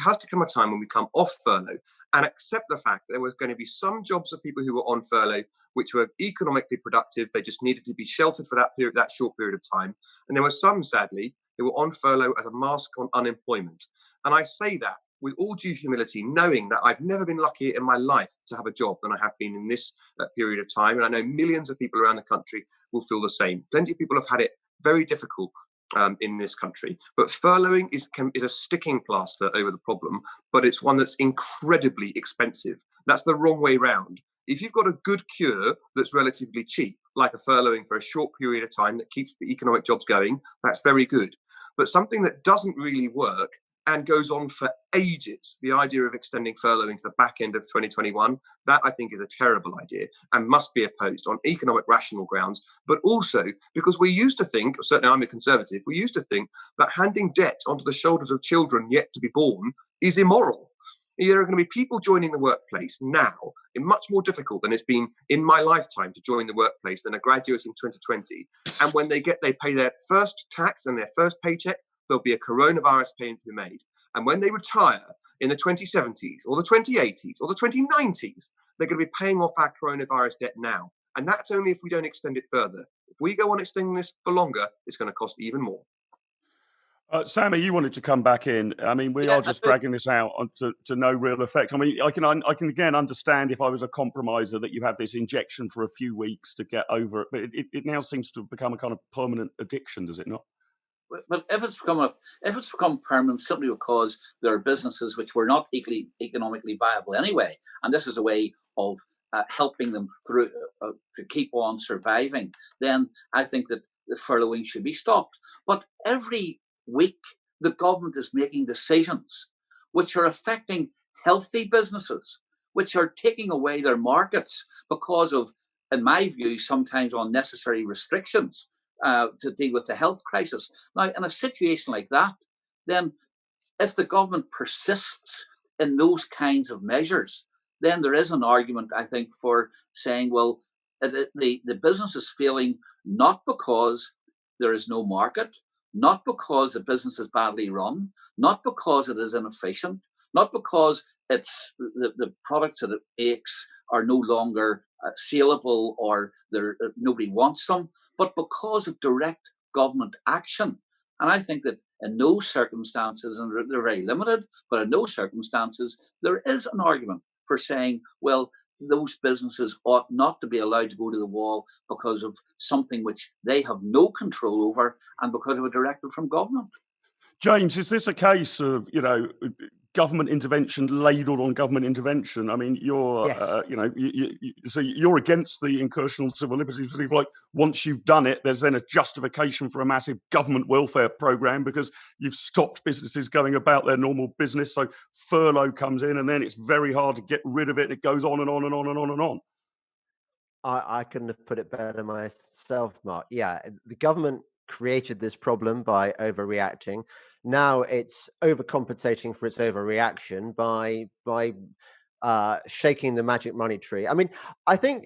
has to come a time when we come off furlough and accept the fact that there were going to be some jobs of people who were on furlough which were economically productive. They just needed to be sheltered for that short period of time. And there were some, sadly, who were on furlough as a mask on unemployment. And I say that with all due humility, knowing that I've never been luckier in my life to have a job than I have been in this period of time. And I know millions of people around the country will feel the same. Plenty of people have had it very difficult in this country. But furloughing is a sticking plaster over the problem, but it's one that's incredibly expensive. That's the wrong way round. If you've got a good cure that's relatively cheap, like a furloughing for a short period of time that keeps the economic jobs going, that's very good. But something that doesn't really work and goes on for ages, the idea of extending furloughing to the back end of 2021, that I think is a terrible idea and must be opposed on economic rational grounds, but also because we used to think, certainly I'm a conservative, we used to think that handing debt onto the shoulders of children yet to be born is immoral. There are going to be people joining the workplace now, much more difficult than it's been in my lifetime to join the workplace than a graduate in 2020. And when they pay their first tax and their first paycheck, there'll be a coronavirus payment to be made. And when they retire in the 2070s or the 2080s or the 2090s, they're going to be paying off our coronavirus debt now. And that's only if we don't extend it further. If we go on extending this for longer, it's going to cost even more. Sammy, you wanted to come back in. I mean, we are just dragging this out to no real effect. I mean, I can again understand if I was a compromiser that you have this injection for a few weeks to get over it, but it now seems to become a kind of permanent addiction, does it not? But if it's become permanent simply because there are businesses which were not economically viable anyway, and this is a way of helping them through to keep on surviving, then I think that the furloughing should be stopped. But every week, the government is making decisions which are affecting healthy businesses, which are taking away their markets because of, in my view, sometimes unnecessary restrictions to deal with the health crisis. Now, in a situation like that, then if the government persists in those kinds of measures, then there is an argument, I think, for saying, well, the business is failing not because there is no market, not because the business is badly run, not because it is inefficient, not because it's the products that it makes are no longer saleable or nobody wants them, but because of direct government action. And I think that in those circumstances, and they're very limited, but in those circumstances, there is an argument for saying, well, those businesses ought not to be allowed to go to the wall because of something which they have no control over and because of a directive from government. James, is this a case of, government intervention ladled on government intervention? I mean, you're, Yes. So you're against the incursion on civil liberties. Like, once you've done it, there's then a justification for a massive government welfare program because you've stopped businesses going about their normal business. So furlough comes in, and then it's very hard to get rid of it. It goes on and on and on and on and on. I couldn't have put it better myself, Mark. Yeah, the government created this problem by overreacting. Now it's overcompensating for its overreaction by shaking the magic money tree. I mean, I think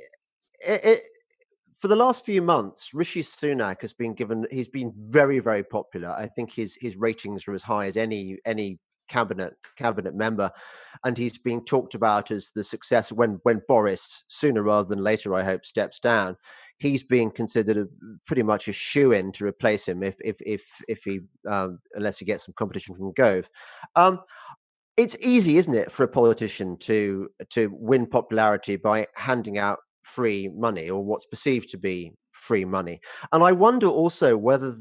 for the last few months, Rishi Sunak he's been very, very popular. I think his ratings are as high as any cabinet member, and he's being talked about as the success when Boris, sooner rather than later, I hope, steps down. He's being considered pretty much a shoo-in to replace him if he unless he gets some competition from Gove. It's easy, isn't it, for a politician to win popularity by handing out free money or what's perceived to be free money. And I wonder also whether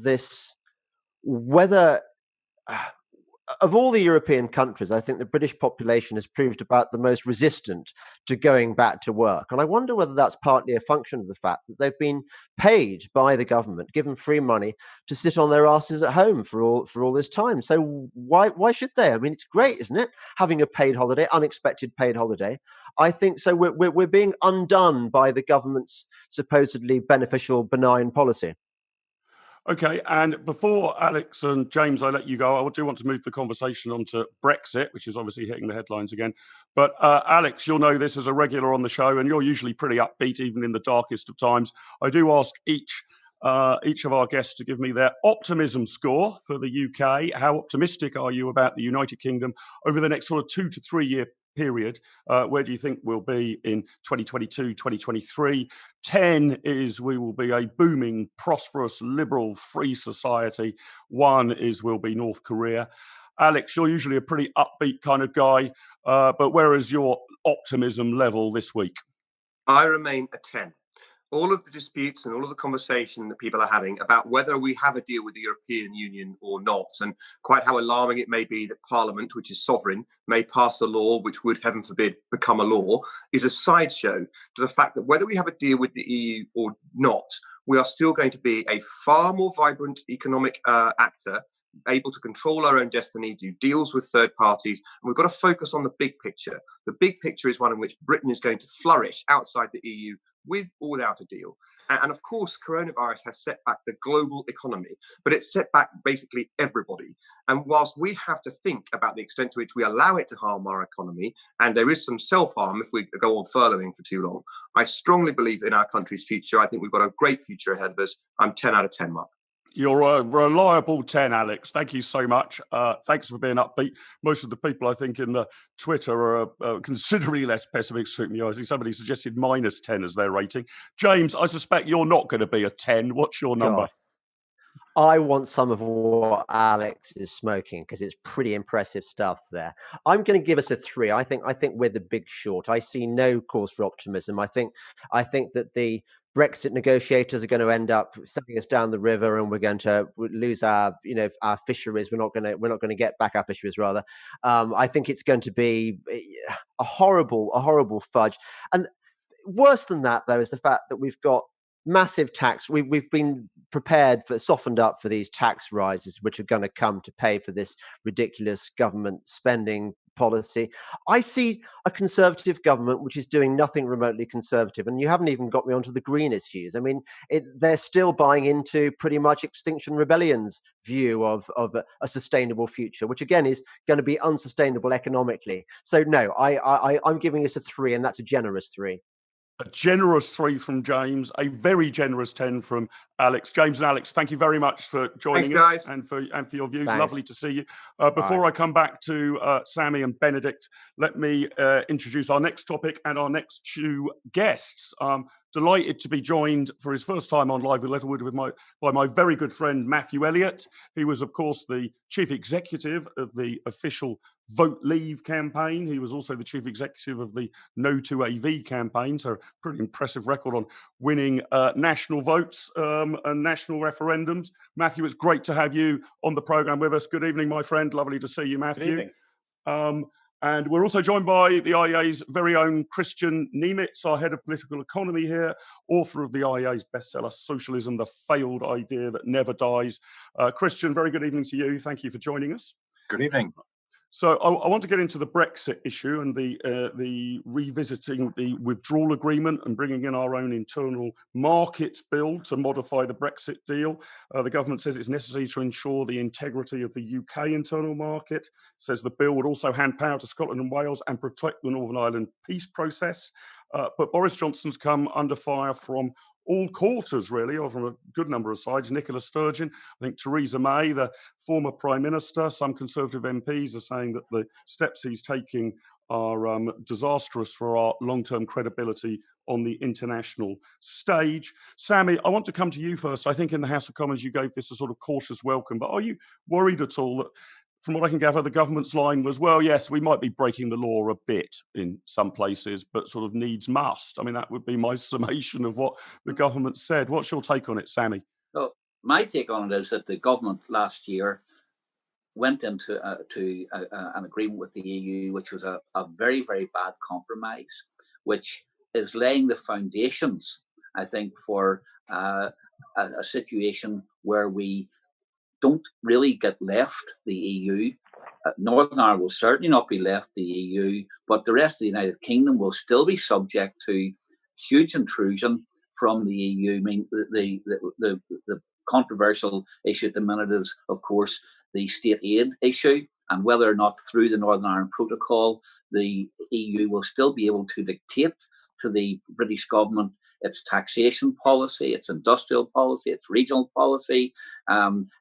of all the European countries, I think the British population has proved about the most resistant to going back to work. And I wonder whether that's partly a function of the fact that they've been paid by the government, given free money to sit on their asses at home for all this time. So why should they? I mean, it's great, isn't it? Having a paid holiday, unexpected paid holiday. I think so. We're being undone by the government's supposedly beneficial, benign policy. Okay, and before Alex and James, I let you go, I do want to move the conversation on to Brexit, which is obviously hitting the headlines again. But Alex, you'll know this as a regular on the show, and you're usually pretty upbeat, even in the darkest of times. I do ask each of our guests to give me their optimism score for the UK. How optimistic are you about the United Kingdom over the next sort of 2 to 3 year period? Where do you think we'll be in 2022, 2023? 10 is we will be a booming, prosperous, liberal, free society. 1 is we'll be North Korea. Alex, you're usually a pretty upbeat kind of guy, but where is your optimism level this week? I remain a 10. all of the disputes and all of the conversation that people are having about whether we have a deal with the European Union or not, and quite how alarming it may be that Parliament, which is sovereign, may pass a law which would, heaven forbid, become a law, is a sideshow to the fact that whether we have a deal with the EU or not, we are still going to be a far more vibrant economic actor, able to control our own destiny, do deals with third parties, and we've got to focus on the big picture. The big picture is one in which Britain is going to flourish outside the EU with or without a deal. And of course, coronavirus has set back the global economy, but it's set back basically everybody. And whilst we have to think about the extent to which we allow it to harm our economy, and there is some self-harm if we go on furloughing for too long, I strongly believe in our country's future. I think we've got a great future ahead of us. I'm 10 out of 10, Mark. You're a reliable 10, Alex. Thank you so much. Thanks for being upbeat. Most of the people, I think, in the Twitter are considerably less pessimistic than me. I think somebody suggested -10 as their rating. James, I suspect you're not going to be a 10. What's your number? God. I want some of what Alex is smoking because it's pretty impressive stuff there. I'm going to give us a 3. I think we're the big short. I see no cause for optimism. I think that the Brexit negotiators are going to end up sending us down the river, and we're going to lose our fisheries. We're not going to get back our fisheries, rather. I think it's going to be a horrible fudge. And worse than that, though, is the fact that we've got massive tax. We've been softened up for these tax rises, which are going to come to pay for this ridiculous government spending policy. I see a Conservative government which is doing nothing remotely conservative, and you haven't even got me onto the green issues. I mean, they're still buying into pretty much Extinction Rebellion's view of a sustainable future, which again is going to be unsustainable economically. So no, I'm giving us a 3, and that's a generous 3. A generous 3 from James, a very generous 10 from Alex. James and Alex, thank you very much for joining us and for your views. Thanks. Lovely to see you. Before I come back to Sammy and Benedict, let me introduce our next topic and our next 2 guests. Delighted to be joined for his first time on Live with Littlewood by my very good friend Matthew Elliott. He was, of course, the chief executive of the official Vote Leave campaign. He was also the chief executive of the NOtoAV campaign, so pretty impressive record on winning national votes and national referendums. Matthew, it's great to have you on the programme with us. Good evening, my friend. Lovely to see you, Matthew. Good evening. And we're also joined by the IEA's very own Kristian Niemietz, our head of political economy here, author of the IEA's bestseller, Socialism, the Failed Idea That Never Dies. Kristian, very good evening to you. Thank you for joining us. Good evening. So I want to get into the Brexit issue and the revisiting the withdrawal agreement and bringing in our own internal market bill to modify the Brexit deal. The government says it's necessary to ensure the integrity of the UK internal market. Says the bill would also hand power to Scotland and Wales and protect the Northern Ireland peace process. But Boris Johnson's come under fire from all quarters, really, or from a good number of sides. Nicola Sturgeon, I think Theresa May, the former Prime Minister, some Conservative MPs are saying that the steps he's taking are disastrous for our long-term credibility on the international stage. Sammy, I want to come to you first. I think in the House of Commons you gave this a sort of cautious welcome, but are you worried at all that, from what I can gather, the government's line was, well, yes, we might be breaking the law a bit in some places, but sort of needs must? I mean, that would be my summation of what the government said. What's your take on it, Sammy? Well, my take on it is that the government last year went into an agreement with the EU, which was a very, very bad compromise, which is laying the foundations, I think, for a situation where we don't really get left the EU. Northern Ireland will certainly not be left the EU, but the rest of the United Kingdom will still be subject to huge intrusion from the EU. I mean, the controversial issue at the minute is, of course, the state aid issue, and whether or not through the Northern Ireland Protocol, the EU will still be able to dictate to the British government its taxation policy, its industrial policy, its regional policy,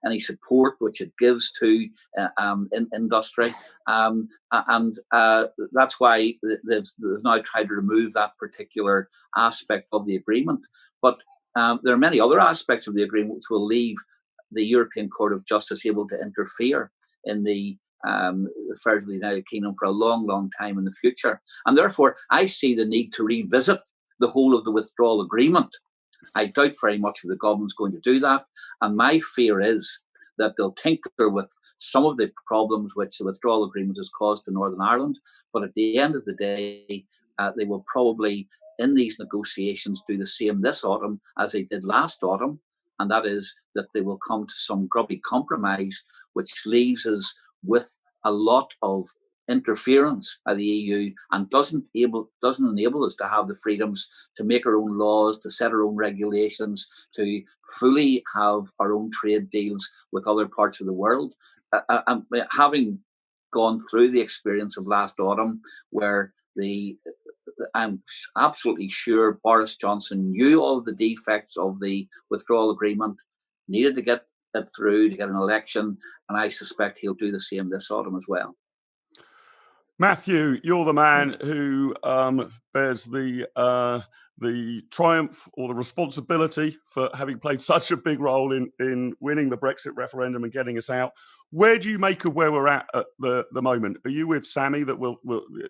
any support which it gives to industry. And that's why they've now tried to remove that particular aspect of the agreement. But there are many other aspects of the agreement which will leave the European Court of Justice able to interfere in the affairs of the United Kingdom for a long, long time in the future. And therefore, I see the need to revisit the whole of the withdrawal agreement I doubt very much if the government's going to do that. And my fear is that they'll tinker with some of the problems which the withdrawal agreement has caused to Northern Ireland. But at the end of the day, they will probably, in these negotiations, do the same this autumn as they did last autumn. And that is that they will come to some grubby compromise, which leaves us with a lot of interference by the EU and doesn't enable us to have the freedoms to make our own laws, to set our own regulations, to fully have our own trade deals with other parts of the world. Having gone through the experience of last autumn, where I'm absolutely sure Boris Johnson knew all of the defects of the withdrawal agreement, needed to get it through to get an election, and I suspect he'll do the same this autumn as well. Matthew, you're the man who bears the triumph or the responsibility for having played such a big role in winning the Brexit referendum and getting us out. Where do you make of where we're at the moment? Are you with Sammy that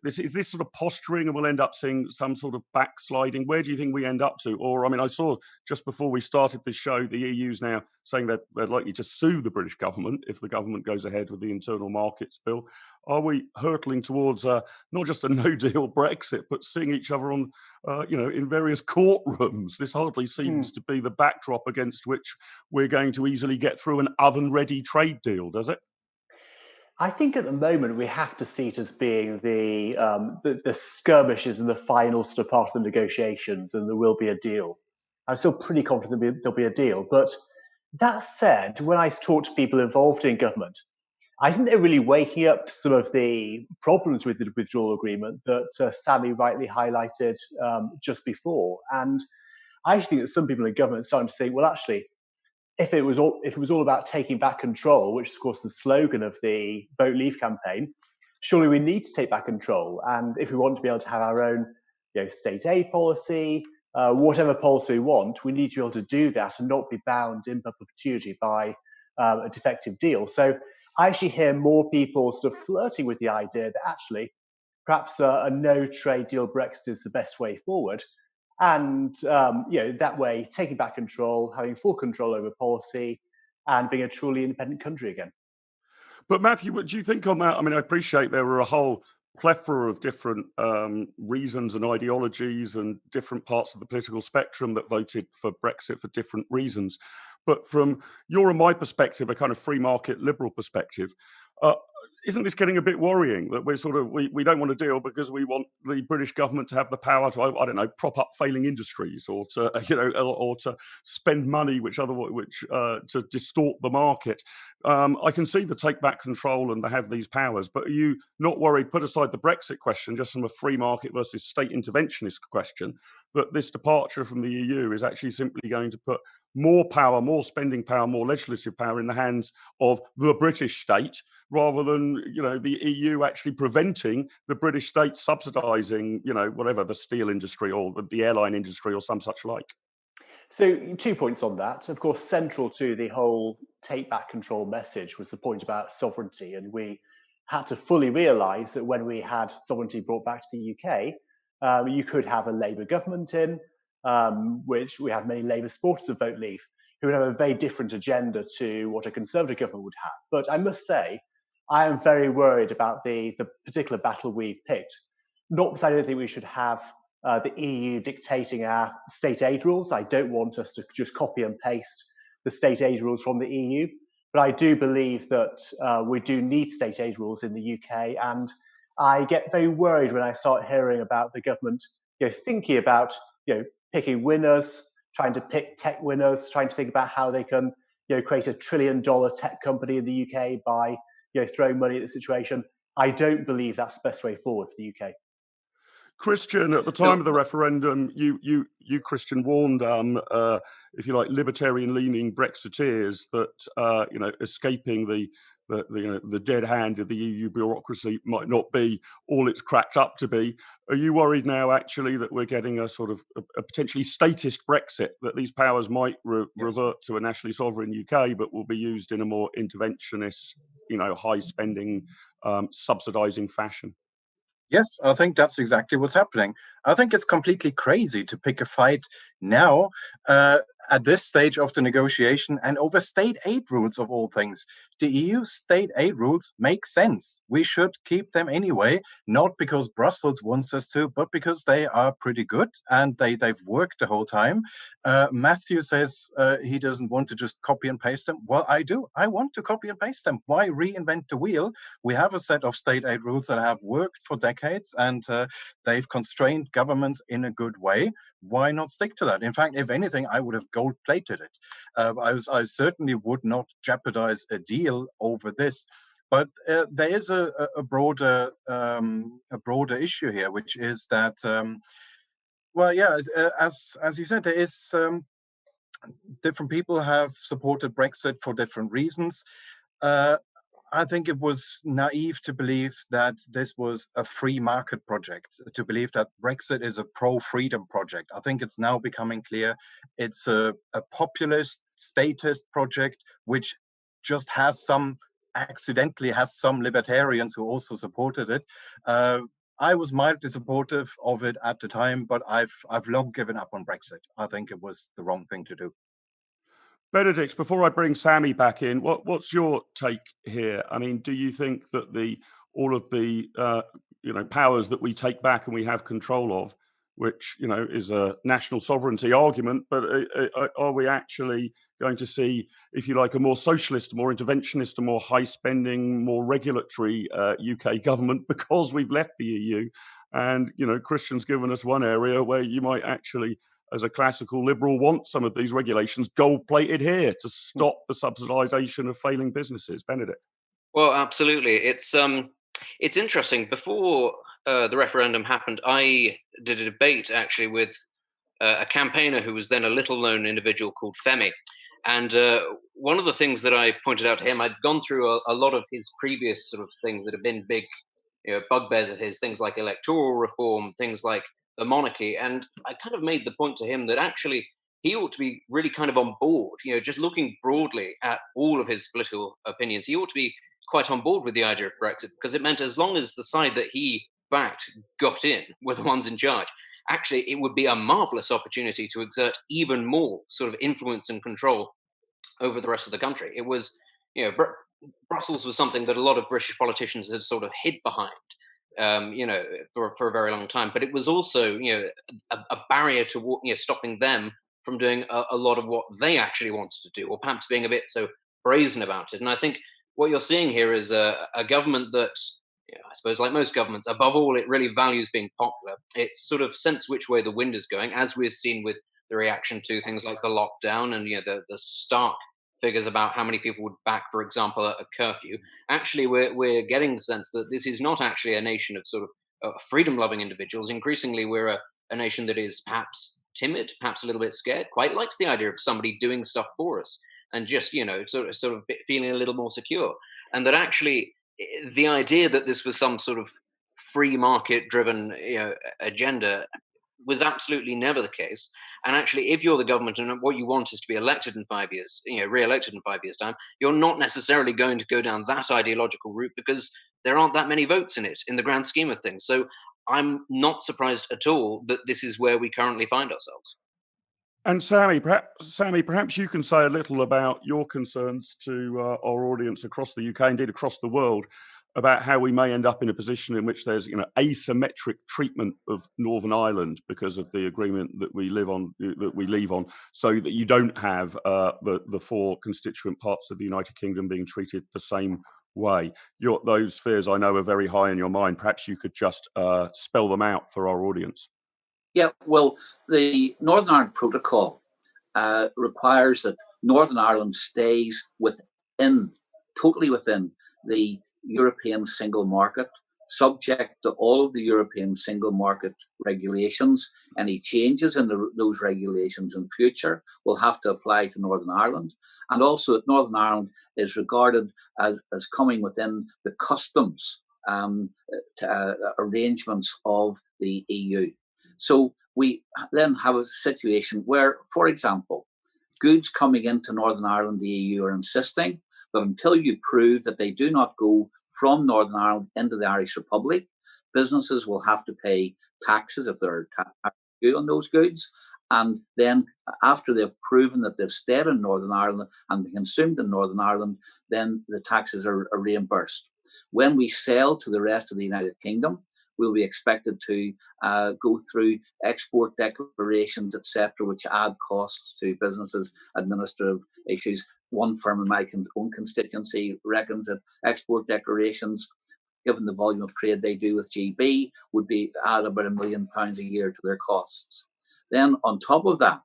is this sort of posturing and we'll end up seeing some sort of backsliding? Where do you think we end up to? Or, I mean, I saw just before we started this show, the EU's now saying that they're likely to sue the British government if the government goes ahead with the internal markets bill. Are we hurtling towards not just a no-deal Brexit, but seeing each other on, in various courtrooms? This hardly seems to be the backdrop against which we're going to easily get through an oven-ready trade deal, does it? I think at the moment we have to see it as being the skirmishes in the final sort of part of the negotiations, and there will be a deal. I'm still pretty confident there'll be a deal. But that said, when I talk to people involved in government, I think they're really waking up to some of the problems with the withdrawal agreement that Sammy rightly highlighted just before. And I actually think that some people in government are starting to think, well, actually, if it was all about taking back control, which is, of course, the slogan of the Vote Leave campaign, surely we need to take back control. And if we want to be able to have our own state aid policy, whatever policy we want, we need to be able to do that and not be bound in perpetuity by a defective deal. So I actually hear more people sort of flirting with the idea that actually perhaps a no trade deal Brexit is the best way forward. And that way, taking back control, having full control over policy, and being a truly independent country again. But Matthew, what do you think on that? I mean, I appreciate there were a whole plethora of different reasons and ideologies and different parts of the political spectrum that voted for Brexit for different reasons. But from your and my perspective, a kind of free market liberal perspective, isn't this getting a bit worrying that we don't want to deal because we want the British government to have the power to, I don't know, prop up failing industries or to or to spend money to distort the market? I can see the take back control and to have these powers, but are you not worried, put aside the Brexit question, just from a free market versus state interventionist question, that this departure from the EU is actually simply going to put more power, more spending power, more legislative power in the hands of the British state, rather than the EU actually preventing the British state subsidising whatever, the steel industry or the airline industry or some such like? So 2 points on that. Of course, central to the whole take back control message was the point about sovereignty, and we had to fully realise that when we had sovereignty brought back to the UK, you could have a Labour government in, which we have many Labour supporters of Vote Leave, who would have a very different agenda to what a Conservative government would have. But I must say, I am very worried about the particular battle we've picked. Not because I don't think we should have the EU dictating our state aid rules. I don't want us to just copy and paste the state aid rules from the EU. But I do believe that we do need state aid rules in the UK. And I get very worried when I start hearing about the government thinking about picking winners, trying to pick tech winners, trying to think about how they can create $1 trillion tech company in the UK by throwing money at the situation. I don't believe that's the best way forward for the UK. Kristian, at the time of the referendum, you Kristian, warned, if you like, libertarian-leaning Brexiteers that escaping the dead hand of the EU bureaucracy might not be all it's cracked up to be. Are you worried now, actually, that we're getting a sort of a potentially statist Brexit, that these powers might revert to a nationally sovereign UK, but will be used in a more interventionist, high-spending, subsidising fashion? Yes, I think that's exactly what's happening. I think it's completely crazy to pick a fight now at this stage of the negotiation and over state aid rules of all things. The EU state aid rules make sense. We should keep them anyway, not because Brussels wants us to, but because they are pretty good and they've worked the whole time. Matthew says he doesn't want to just copy and paste them. Well, I do. I want to copy and paste them. Why reinvent the wheel? We have a set of state aid rules that have worked for decades and they've constrained governments in a good way. Why not stick to that? In fact, if anything, I would have gold-plated it. I certainly would not jeopardize a deal over this. But there is a broader issue here, which is that, as you said, there is different people have supported Brexit for different reasons. I think it was naive to believe that this was a free market project, to believe that Brexit is a pro-freedom project. I think it's now becoming clear it's a populist, statist project, which just accidentally has some libertarians who also supported it. I was mildly supportive of it at the time, but I've long given up on Brexit. I think it was the wrong thing to do. Benedict, before I bring Sammy back in, what's your take here? I mean, do you think that all of the powers that we take back and we have control of, which is a national sovereignty argument, but are we actually going to see, if you like, a more socialist, more interventionist, a more high-spending, more regulatory UK government because we've left the EU? And Kristian's given us one area where you might actually, as a classical liberal, want some of these regulations gold-plated here to stop the subsidisation of failing businesses. Benedict? Well, absolutely. It's interesting. Before the referendum happened, I did a debate actually with a campaigner who was then a little-known individual called Femi. And one of the things that I pointed out to him, I'd gone through a lot of his previous sort of things that have been big bugbears of his, things like electoral reform, things like the monarchy. And I kind of made the point to him that actually he ought to be really kind of on board, just looking broadly at all of his political opinions. He ought to be quite on board with the idea of Brexit, because it meant as long as the side that he backed got in, were the ones in charge, actually it would be a marvelous opportunity to exert even more sort of influence and control over the rest of the country. It was, Brussels was something that a lot of British politicians had sort of hid behind, for a very long time. But it was also, a barrier to stopping them from doing a lot of what they actually wanted to do, or perhaps being a bit so brazen about it. And I think what you're seeing here is a government that, I suppose, like most governments, above all, it really values being popular. It's sort of sense which way the wind is going, as we've seen with the reaction to things like the lockdown and the stark figures about how many people would back, for example, a curfew. Actually, we're getting the sense that this is not actually a nation of sort of freedom-loving individuals. Increasingly, we're a nation that is perhaps timid, perhaps a little bit scared, quite likes the idea of somebody doing stuff for us, and just sort of feeling a little more secure. And that actually, the idea that this was some sort of free market-driven agenda was absolutely never the case. And actually, if you're the government and what you want is to be elected in 5 years, re-elected in 5 years' time, you're not necessarily going to go down that ideological route, because there aren't that many votes in it in the grand scheme of things. So I'm not surprised at all that this is where we currently find ourselves. And Sammy, perhaps you can say a little about your concerns to our audience across the UK, indeed across the world, about how we may end up in a position in which there's asymmetric treatment of Northern Ireland because of the agreement that we leave on, so that you don't have the four constituent parts of the United Kingdom being treated the same way. Those fears, I know, are very high in your mind. Perhaps you could just spell them out for our audience. Yeah, well, the Northern Ireland Protocol requires that Northern Ireland stays totally within the European single market, subject to all of the European single market regulations. Any changes in those regulations in future will have to apply to Northern Ireland. And also that Northern Ireland is regarded as coming within the customs arrangements of the EU. So we then have a situation where, for example, goods coming into Northern Ireland, the EU, are insisting that until you prove that they do not go from Northern Ireland into the Irish Republic, Businesses will have to pay taxes if they're due on those goods. And then after they've proven that they've stayed in Northern Ireland and been consumed in Northern Ireland, then the taxes are reimbursed. When we sell to the rest of the United Kingdom, we'll be expected to go through export declarations, etc., which add costs to businesses, administrative issues. One firm in my own constituency reckons that export declarations, given the volume of trade they do with GB, would be add about £1 million a year to their costs. Then on top of that,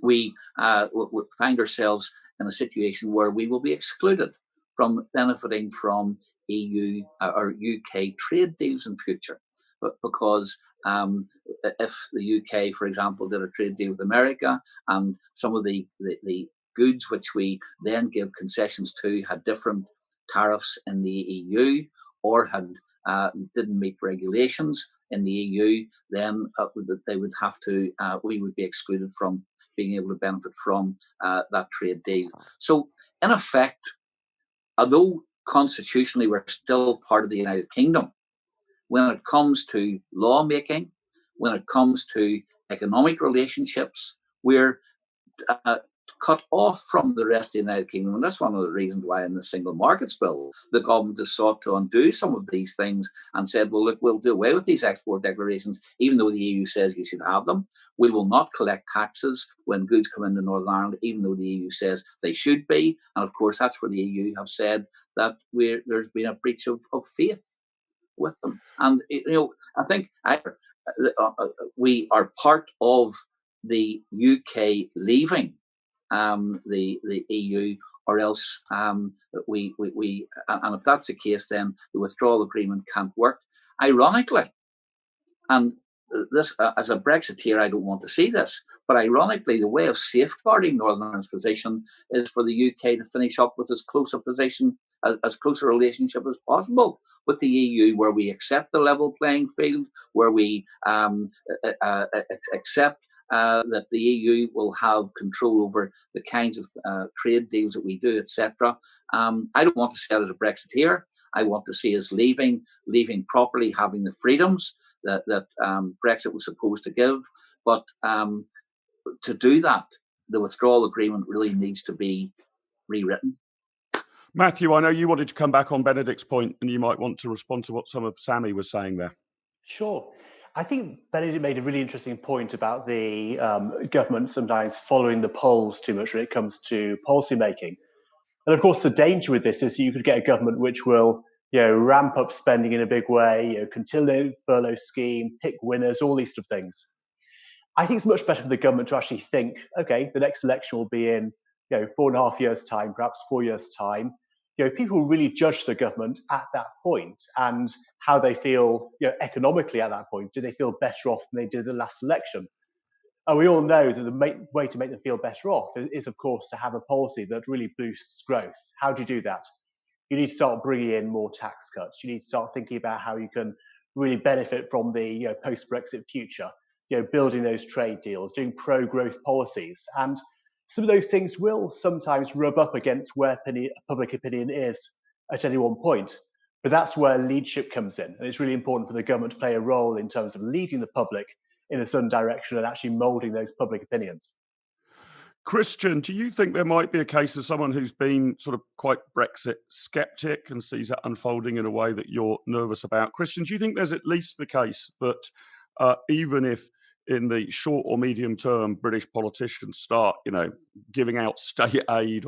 we find ourselves in a situation where we will be excluded from benefiting from EU or UK trade deals in future. But because if the UK, for example, did a trade deal with America, and some of the goods which we then give concessions to had different tariffs in the EU, or had didn't meet regulations in the EU, then they would have to. We would be excluded from being able to benefit from that trade deal. So, in effect, although constitutionally we're still part of the United Kingdom, when it comes to lawmaking, when it comes to economic relationships, we're cut off from the rest of the United Kingdom. And that's one of the reasons why in the Single Markets Bill, the government has sought to undo some of these things and said, well, look, we'll do away with these export declarations, even though the EU says you should have them. We will not collect taxes when goods come into Northern Ireland, even though the EU says they should be. And of course, that's where the EU have said that there's been a breach of faith with them. And, I think we are part of the UK leaving the EU, or else and if that's the case, then the withdrawal agreement can't work. Ironically, and this as a Brexiteer, I don't want to see this, but ironically, the way of safeguarding Northern Ireland's position is for the UK to finish up with as close a position, as close a relationship as possible with the EU, where we accept the level playing field, where we accept that the EU will have control over the kinds of trade deals that we do, etc. I don't want to see it as a Brexiteer. I want to see us leaving properly, having the freedoms that Brexit was supposed to give. But to do that, the withdrawal agreement really needs to be rewritten. Matthew, I know you wanted to come back on Benedict's point, and you might want to respond to what some of Sammy was saying there. Sure. I think Benedict made a really interesting point about the government sometimes following the polls too much when it comes to policy making. And of course, the danger with this is you could get a government which will, ramp up spending in a big way, continue the furlough scheme, pick winners, all these sort of things. I think it's much better for the government to actually think, okay, the next election will be in 4.5 years' time, perhaps 4 years' time. People really judge the government at that point and how they feel economically at that point. Do they feel better off than they did the last election? And we all know that the way to make them feel better off is, of course, to have a policy that really boosts growth. How do you do that? You need to start bringing in more tax cuts. You need to start thinking about how you can really benefit from the post-Brexit future, building those trade deals, doing pro-growth policies. And some of those things will sometimes rub up against where public opinion is at any one point. But that's where leadership comes in. And it's really important for the government to play a role in terms of leading the public in a certain direction and actually moulding those public opinions. Kristian, do you think there might be a case of someone who's been sort of quite Brexit skeptic and sees it unfolding in a way that you're nervous about? Kristian, do you think there's at least the case that even if in the short or medium term, British politicians start, giving out state aid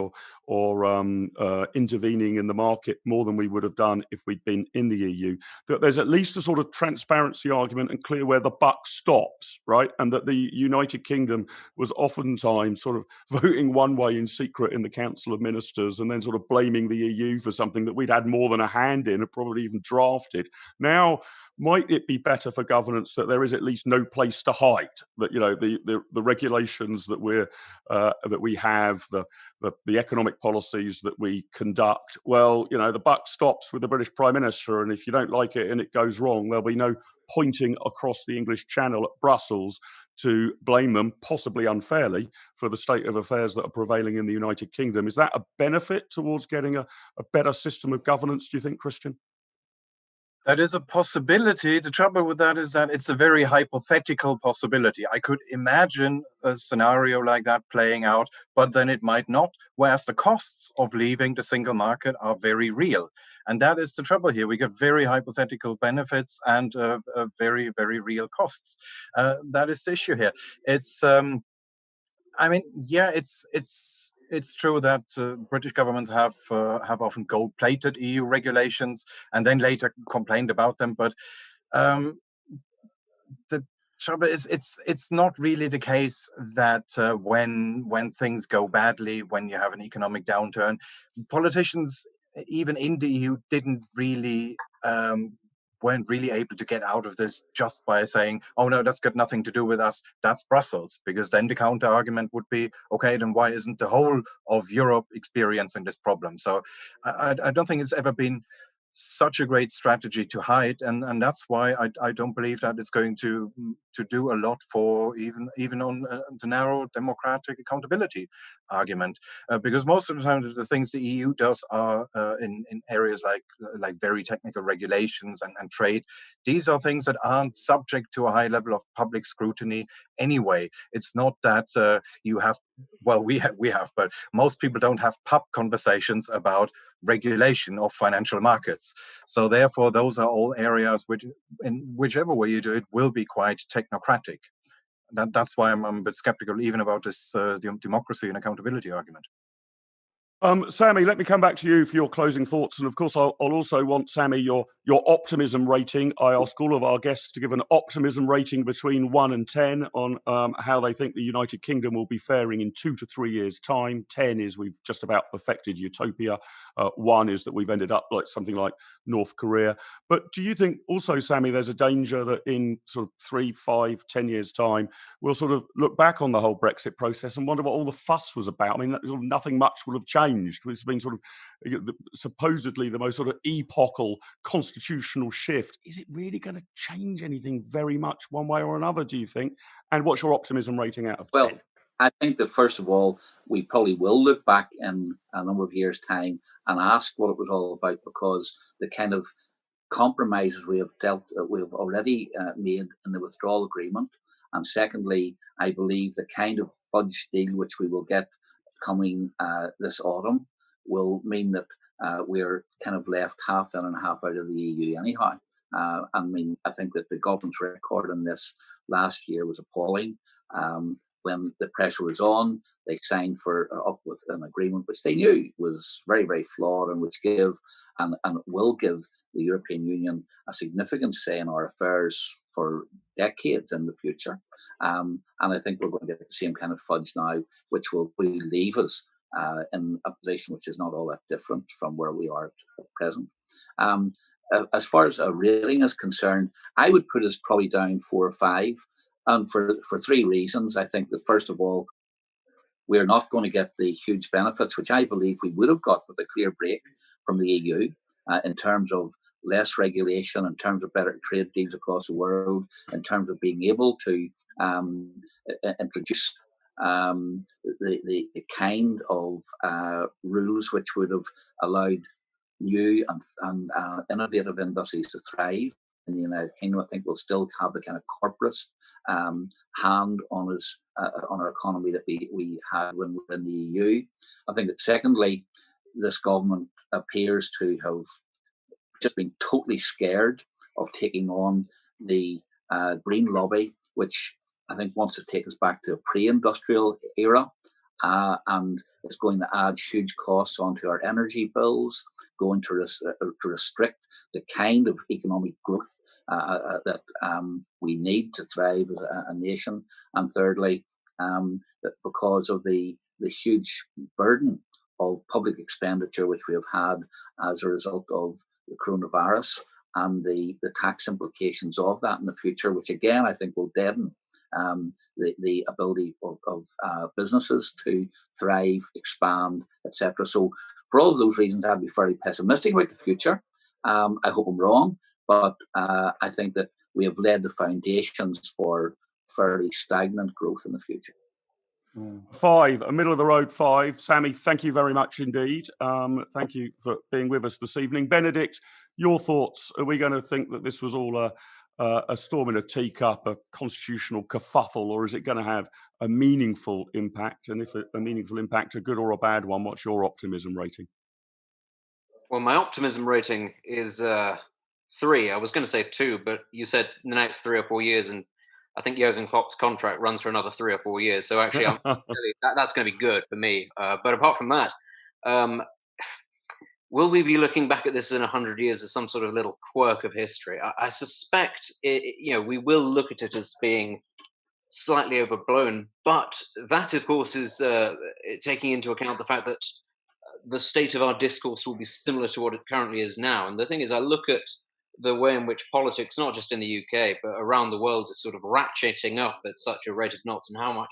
or intervening in the market more than we would have done if we'd been in the EU, that there's at least a sort of transparency argument and clear where the buck stops, right? And that the United Kingdom was oftentimes sort of voting one way in secret in the Council of Ministers and then sort of blaming the EU for something that we'd had more than a hand in and probably even drafted. Now, might it be better for governance that there is at least no place to hide? That the regulations that we have, the economic policies that we conduct. Well, the buck stops with the British Prime Minister, and if you don't like it and it goes wrong, there'll be no pointing across the English Channel at Brussels to blame them, possibly unfairly, for the state of affairs that are prevailing in the United Kingdom. Is that a benefit towards getting a better system of governance? Do you think, Kristian? That is a possibility. The trouble with that is that it's a very hypothetical possibility. I could imagine a scenario like that playing out, but then it might not. Whereas the costs of leaving the single market are very real. And that is the trouble here. We get very hypothetical benefits and very, very real costs. That is the issue here. It's I mean, yeah, it's true that British governments have often gold-plated EU regulations and then later complained about them. But the trouble is, it's not really the case that when things go badly, when you have an economic downturn, politicians, even in the EU, weren't really able to get out of this just by saying, oh no, that's got nothing to do with us, that's Brussels. Because then the counter argument would be, okay, then why isn't the whole of Europe experiencing this problem? So I don't think it's ever been such a great strategy to hide, and that's why I don't believe that it's going to do a lot for even on the narrow democratic accountability argument, because most of the time the things the EU does are in areas like very technical regulations and trade. These are things that aren't subject to a high level of public scrutiny anyway. It's not that you have, well, we have, but most people don't have pub conversations about regulation of financial markets. So therefore, those are all areas which, in whichever way you do it, will be quite technocratic. That's why I'm a bit skeptical even about this democracy and accountability argument. Sammy, let me come back to you for your closing thoughts. And of course, I'll also want, Sammy, your optimism rating. I ask all of our guests to give an optimism rating between 1 and 10 on how they think the United Kingdom will be faring in 2 to 3 years' time. 10 is we've just about perfected utopia. 1 is that we've ended up like something like North Korea. But do you think also, Sammy, there's a danger that in sort of 3, 5, 10 years' time, we'll sort of look back on the whole Brexit process and wonder what all the fuss was about? I mean, nothing much will have changed. It's been sort of supposedly the most sort of epochal constitutional shift. Is it really going to change anything very much one way or another, do you think? And what's your optimism rating out of 10? Well, I think that first of all, we probably will look back in a number of years' time and ask what it was all about, because the kind of compromises we've already made in the withdrawal agreement. And secondly, I believe the kind of fudge deal which we will get coming this autumn will mean that we're kind of left half in and half out of the EU anyhow. I mean, I think that the government's record on this last year was appalling. When the pressure was on, they signed up with an agreement which they knew was very, very flawed and which give and will give the European Union a significant say in our affairs for decades in the future. And I think we're going to get the same kind of fudge now, which will leave us in a position which is not all that different from where we are at present. As far as a rating is concerned, I would put us probably down 4 or 5. And for 3 reasons. I think that, first of all, we're not going to get the huge benefits, which I believe we would have got with a clear break from the EU in terms of less regulation, in terms of better trade deals across the world, in terms of being able to introduce the kind of rules which would have allowed new and innovative industries to thrive. In the United Kingdom, I think we'll still have the kind of corporate hand on our economy that we had when we were in the EU. I think that secondly, this government appears to have just been totally scared of taking on the green lobby, which I think wants to take us back to a pre-industrial era, and it's going to add huge costs onto our energy bills, going to restrict the kind of economic growth that we need to thrive as a nation. And thirdly, that because of the huge burden of public expenditure which we have had as a result of the coronavirus and the tax implications of that in the future, which again I think will deaden the ability of businesses to thrive, expand, etc. So for all of those reasons, I'd be fairly pessimistic about the future. I hope I'm wrong, but I think that we have laid the foundations for fairly stagnant growth in the future. 5, a middle of the road 5. Sammy, thank you very much indeed. Thank you for being with us this evening. Benedict, your thoughts? Are we going to think that this was all a storm in a teacup, a constitutional kerfuffle, or is it going to have a meaningful impact? And if a meaningful impact, a good or a bad one, what's your optimism rating? Well, my optimism rating is 3. I was going to say 2, but you said the next 3 or 4 years, and I think Jurgen Klopp's contract runs for another 3 or 4 years. So actually, that's going to be good for me. But apart from that, will we be looking back at this in 100 years as some sort of little quirk of history? I suspect we will look at it as being slightly overblown, but that, of course, is taking into account the fact that the state of our discourse will be similar to what it currently is now. And the thing is, I look at the way in which politics, not just in the UK, but around the world, is sort of ratcheting up at such a rate of knots, and how much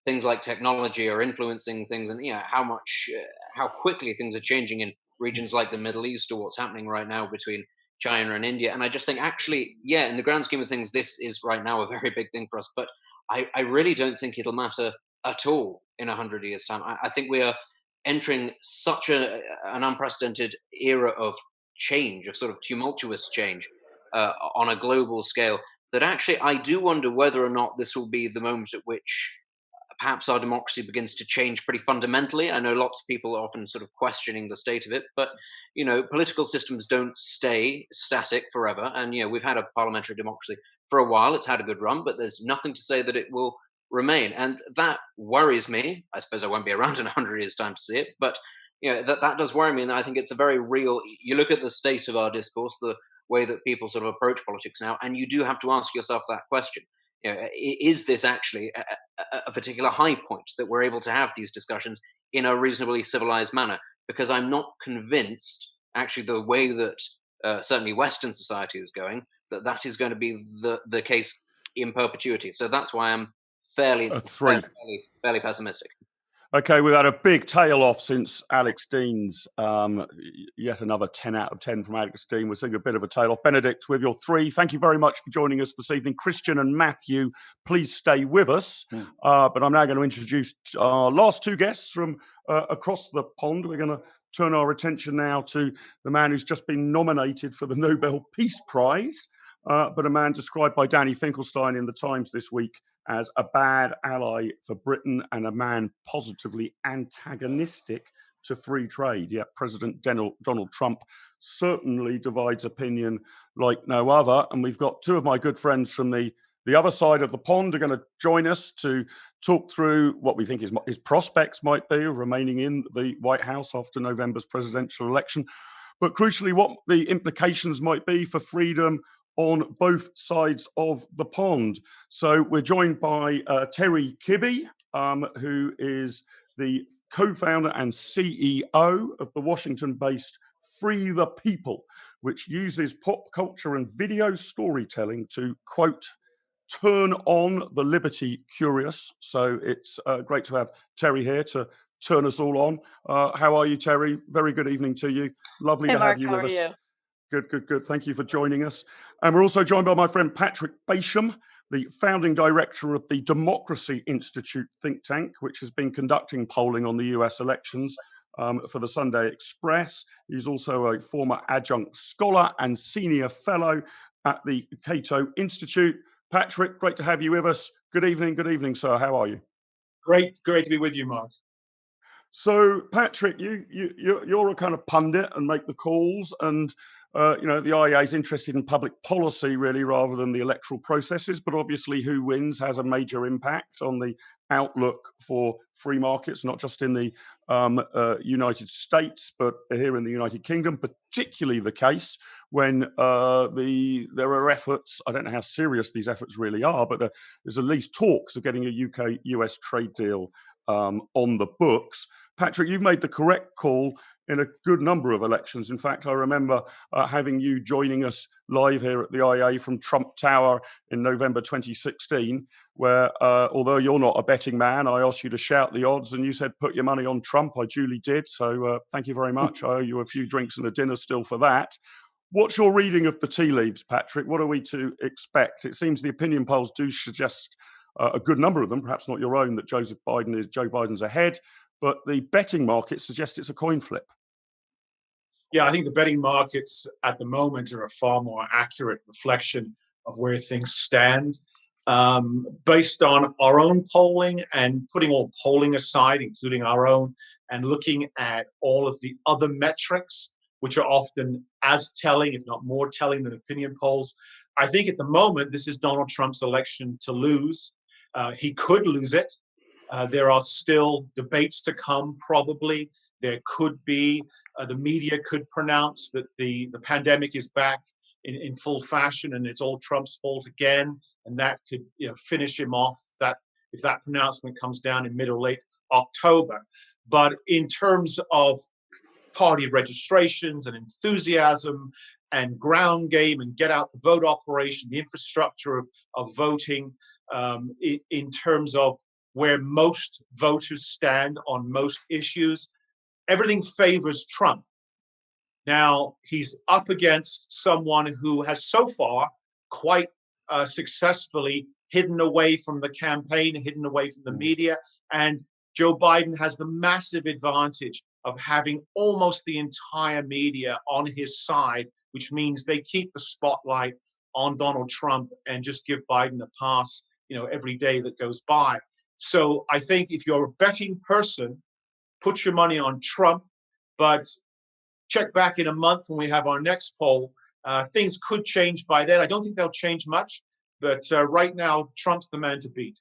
things like technology are influencing things, and how quickly things are changing in regions like the Middle East, or what's happening right now between China and India. And I just think, actually, in the grand scheme of things, this is right now a very big thing for us. But I really don't think it'll matter at all in 100 years' time. I think we are entering such an unprecedented era of change, of sort of tumultuous change on a global scale, that actually I do wonder whether or not this will be the moment at which perhaps our democracy begins to change pretty fundamentally. I know lots of people are often sort of questioning the state of it, but political systems don't stay static forever. And we've had a parliamentary democracy for a while. It's had a good run, but there's nothing to say that it will remain. And that worries me. I suppose I won't be around in 100 years' time to see it, but that does worry me. And I think it's a very real, you look at the state of our discourse, the way that people sort of approach politics now, and you do have to ask yourself that question. Is this actually a particular high point that we're able to have these discussions in a reasonably civilized manner? Because I'm not convinced, actually, the way that certainly Western society is going, that is going to be the case in perpetuity. So that's why I'm fairly pessimistic. Okay, we've had a big tail off since Alex Deane's, yet another 10 out of 10 from Alex Deane. We're seeing a bit of a tail off. Benedict, with your 3. Thank you very much for joining us this evening. Kristian and Matthew, please stay with us. But I'm now going to introduce our last 2 guests from across the pond. We're going to turn our attention now to the man who's just been nominated for the Nobel Peace Prize, but a man described by Danny Finkelstein in the Times this week as a bad ally for Britain and a man positively antagonistic to free trade. Yet President Donald Trump certainly divides opinion like no other. And we've got 2 of my good friends from the other side of the pond are going to join us to talk through what we think his prospects might be of remaining in the White House after November's presidential election. But crucially, what the implications might be for freedom on both sides of the pond. So we're joined by Terry Kibbe, who is the co-founder and CEO of the Washington-based Free the People, which uses pop culture and video storytelling to, quote, turn on the liberty curious. So it's great to have Terry here to turn us all on. How are you, Terry? Very good evening to you. Lovely to have you with us. How are you? Good. Thank you for joining us. And we're also joined by my friend Patrick Basham, the founding director of the Democracy Institute think tank, which has been conducting polling on the US elections for the Sunday Express. He's also a former adjunct scholar and senior fellow at the Cato Institute. Patrick, great to have you with us. Good evening, sir. How are you? Great to be with you, Mark. So, Patrick, you're a kind of pundit and make the calls, and the IEA is interested in public policy really rather than the electoral processes. But obviously, who wins has a major impact on the outlook for free markets, not just in the United States, but here in the United Kingdom, particularly the case when there are efforts. I don't know how serious these efforts really are, but there's at least talks of getting a UK-US trade deal on the books. Patrick, you've made the correct call in a good number of elections. In fact, I remember having you joining us live here at the IEA from Trump Tower in November 2016, where although you're not a betting man, I asked you to shout the odds and you said, put your money on Trump. I duly did. So thank you very much. I owe you a few drinks and a dinner still for that. What's your reading of the tea leaves, Patrick? What are we to expect? It seems the opinion polls do suggest a good number of them, perhaps not your own, that Joe Biden's ahead, but the betting market suggests it's a coin flip. Yeah, I think the betting markets at the moment are a far more accurate reflection of where things stand. Based on our own polling and putting all polling aside, including our own, and looking at all of the other metrics, which are often as telling, if not more telling than opinion polls, I think at the moment, this is Donald Trump's election to lose. He could lose it. There are still debates to come, probably. There could be, the media could pronounce that the pandemic is back in full fashion and it's all Trump's fault again. And that could finish him off if that pronouncement comes down in mid or late October. But in terms of party registrations and enthusiasm and ground game and get out the vote operation, the infrastructure of voting, in terms of where most voters stand on most issues, everything favors Trump. Now, he's up against someone who has so far quite successfully hidden away from the campaign, hidden away from the media, and Joe Biden has the massive advantage of having almost the entire media on his side, which means they keep the spotlight on Donald Trump and just give Biden a pass, every day that goes by. So I think if you're a betting person, put your money on Trump, but check back in a month when we have our next poll. Things could change by then. I don't think they'll change much, but right now, Trump's the man to beat.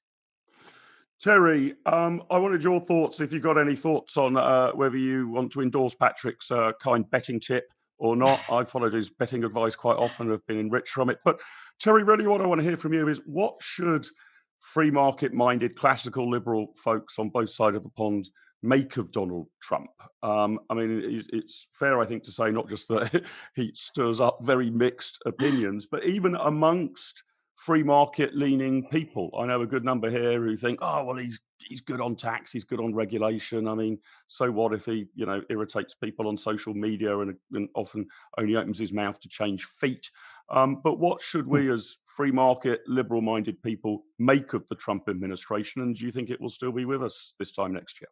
Terry, I wanted your thoughts, if you've got any thoughts on whether you want to endorse Patrick's kind betting tip or not. I followed his betting advice quite often and have been enriched from it. But Terry, really what I want to hear from you is what should free market-minded classical liberal folks on both sides of the pond make of Donald Trump? I mean, it's fair, I think, to say not just that he stirs up very mixed opinions, but even amongst free market-leaning people. I know a good number here who think, oh, well, he's good on tax, he's good on regulation. I mean, so what if he, irritates people on social media and often only opens his mouth to change feet? But what should we as free market, liberal-minded people make of the Trump administration? And do you think it will still be with us this time next year?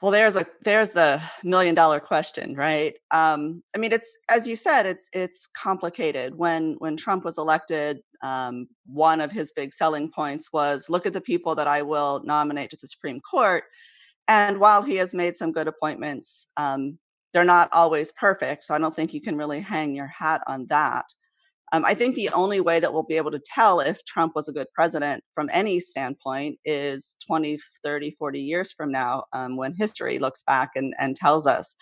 Well, there's the $1 million question, right? I mean, it's, as you said, it's complicated. When Trump was elected, one of his big selling points was, look at the people that I will nominate to the Supreme Court. And while he has made some good appointments, they're not always perfect. So I don't think you can really hang your hat on that. I think the only way that we'll be able to tell if Trump was a good president from any standpoint is 20, 30, 40 years from now, when history looks back and tells us.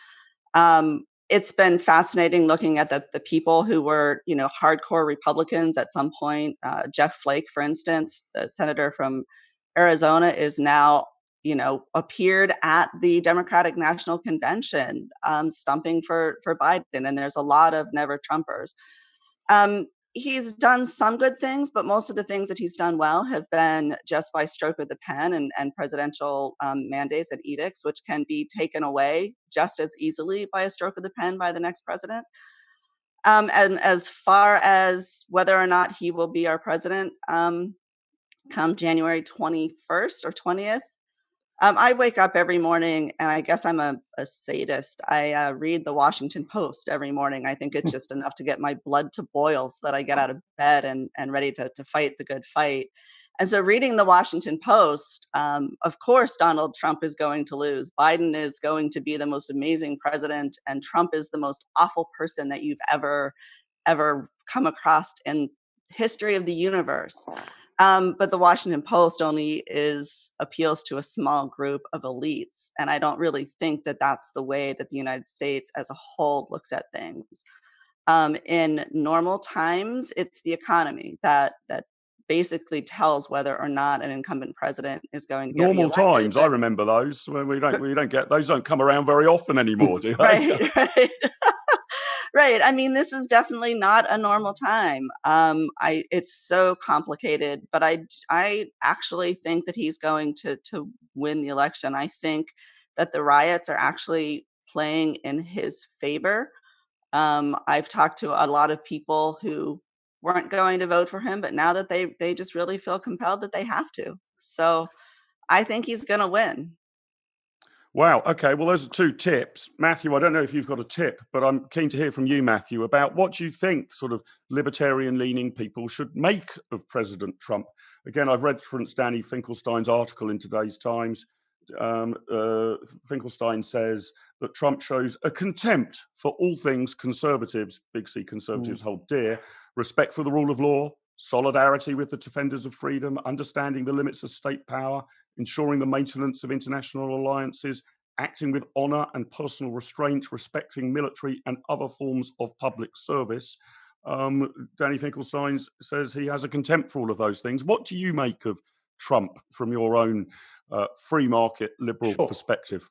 It's been fascinating looking at the people who were, hardcore Republicans at some point. Jeff Flake, for instance, the senator from Arizona, is now, appeared at the Democratic National Convention, stumping for Biden. And there's a lot of never Trumpers. He's done some good things, but most of the things that he's done well have been just by stroke of the pen and presidential mandates and edicts, which can be taken away just as easily by a stroke of the pen by the next president. And as far as whether or not he will be our president come January 21st or 20th, I wake up every morning, and I guess I'm a sadist. I read the Washington Post every morning. I think it's just enough to get my blood to boil so that I get out of bed and ready to fight the good fight. And so reading the Washington Post, of course, Donald Trump is going to lose. Biden is going to be the most amazing president, and Trump is the most awful person that you've ever come across in history of the universe. But the Washington Post only appeals to a small group of elites. And I don't really think that that's the way that the United States as a whole looks at things. In normal times, it's the economy that basically tells whether or not an incumbent president is going to get normal reelected. times. I remember those. When we don't get those, don't come around very often anymore, do they? Right. Right. I mean, this is definitely not a normal time. It's so complicated, but I actually think that he's going to win the election. I think that the riots are actually playing in his favor. I've talked to a lot of people who weren't going to vote for him, but now that they just really feel compelled that they have to. So I think he's going to win. Wow. Okay. Well, those are two tips. Matthew, I don't know if you've got a tip, but I'm keen to hear from you, Matthew, about what you think sort of libertarian-leaning people should make of President Trump. Again, I've referenced Danny Finkelstein's article in today's Times. Finkelstein says that Trump shows a contempt for all things conservatives, big C conservatives hold dear, respect for the rule of law, solidarity with the defenders of freedom, understanding the limits of state power, ensuring the maintenance of international alliances, acting with honor and personal restraint, respecting military and other forms of public service. Danny Finkelstein says he has a contempt for all of those things. What do you make of Trump from your own free market liberal perspective?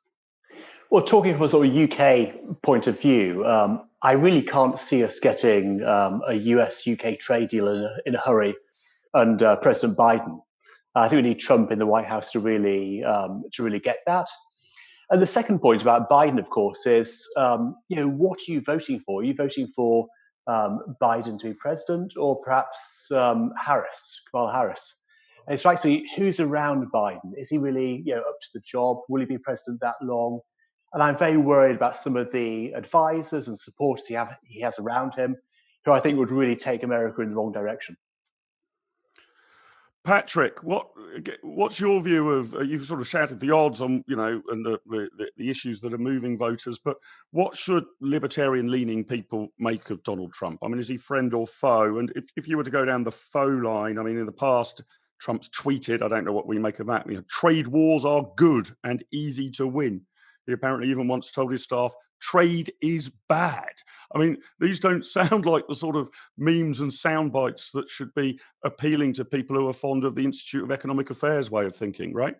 Well, talking from a sort of UK point of view, I really can't see us getting a US-UK trade deal in a hurry under President Biden. I think we need Trump in the White House to really get that. And the second point about Biden, of course, is what are you voting for? Are you voting for Biden to be president, or perhaps Kamala Harris? And it strikes me, who's around Biden? Is he really up to the job? Will he be president that long? And I'm very worried about some of the advisors and supporters he has around him, who I think would really take America in the wrong direction. Patrick, what's your view of? You've sort of shouted the odds on, and the issues that are moving voters, but what should libertarian-leaning people make of Donald Trump? I mean, is he friend or foe? And if you were to go down the foe line, I mean, in the past, Trump's tweeted, I don't know what we make of that. Trade wars are good and easy to win. He apparently even once told his staff, trade is bad. I mean, these don't sound like the sort of memes and sound bites that should be appealing to people who are fond of the Institute of Economic Affairs way of thinking, right?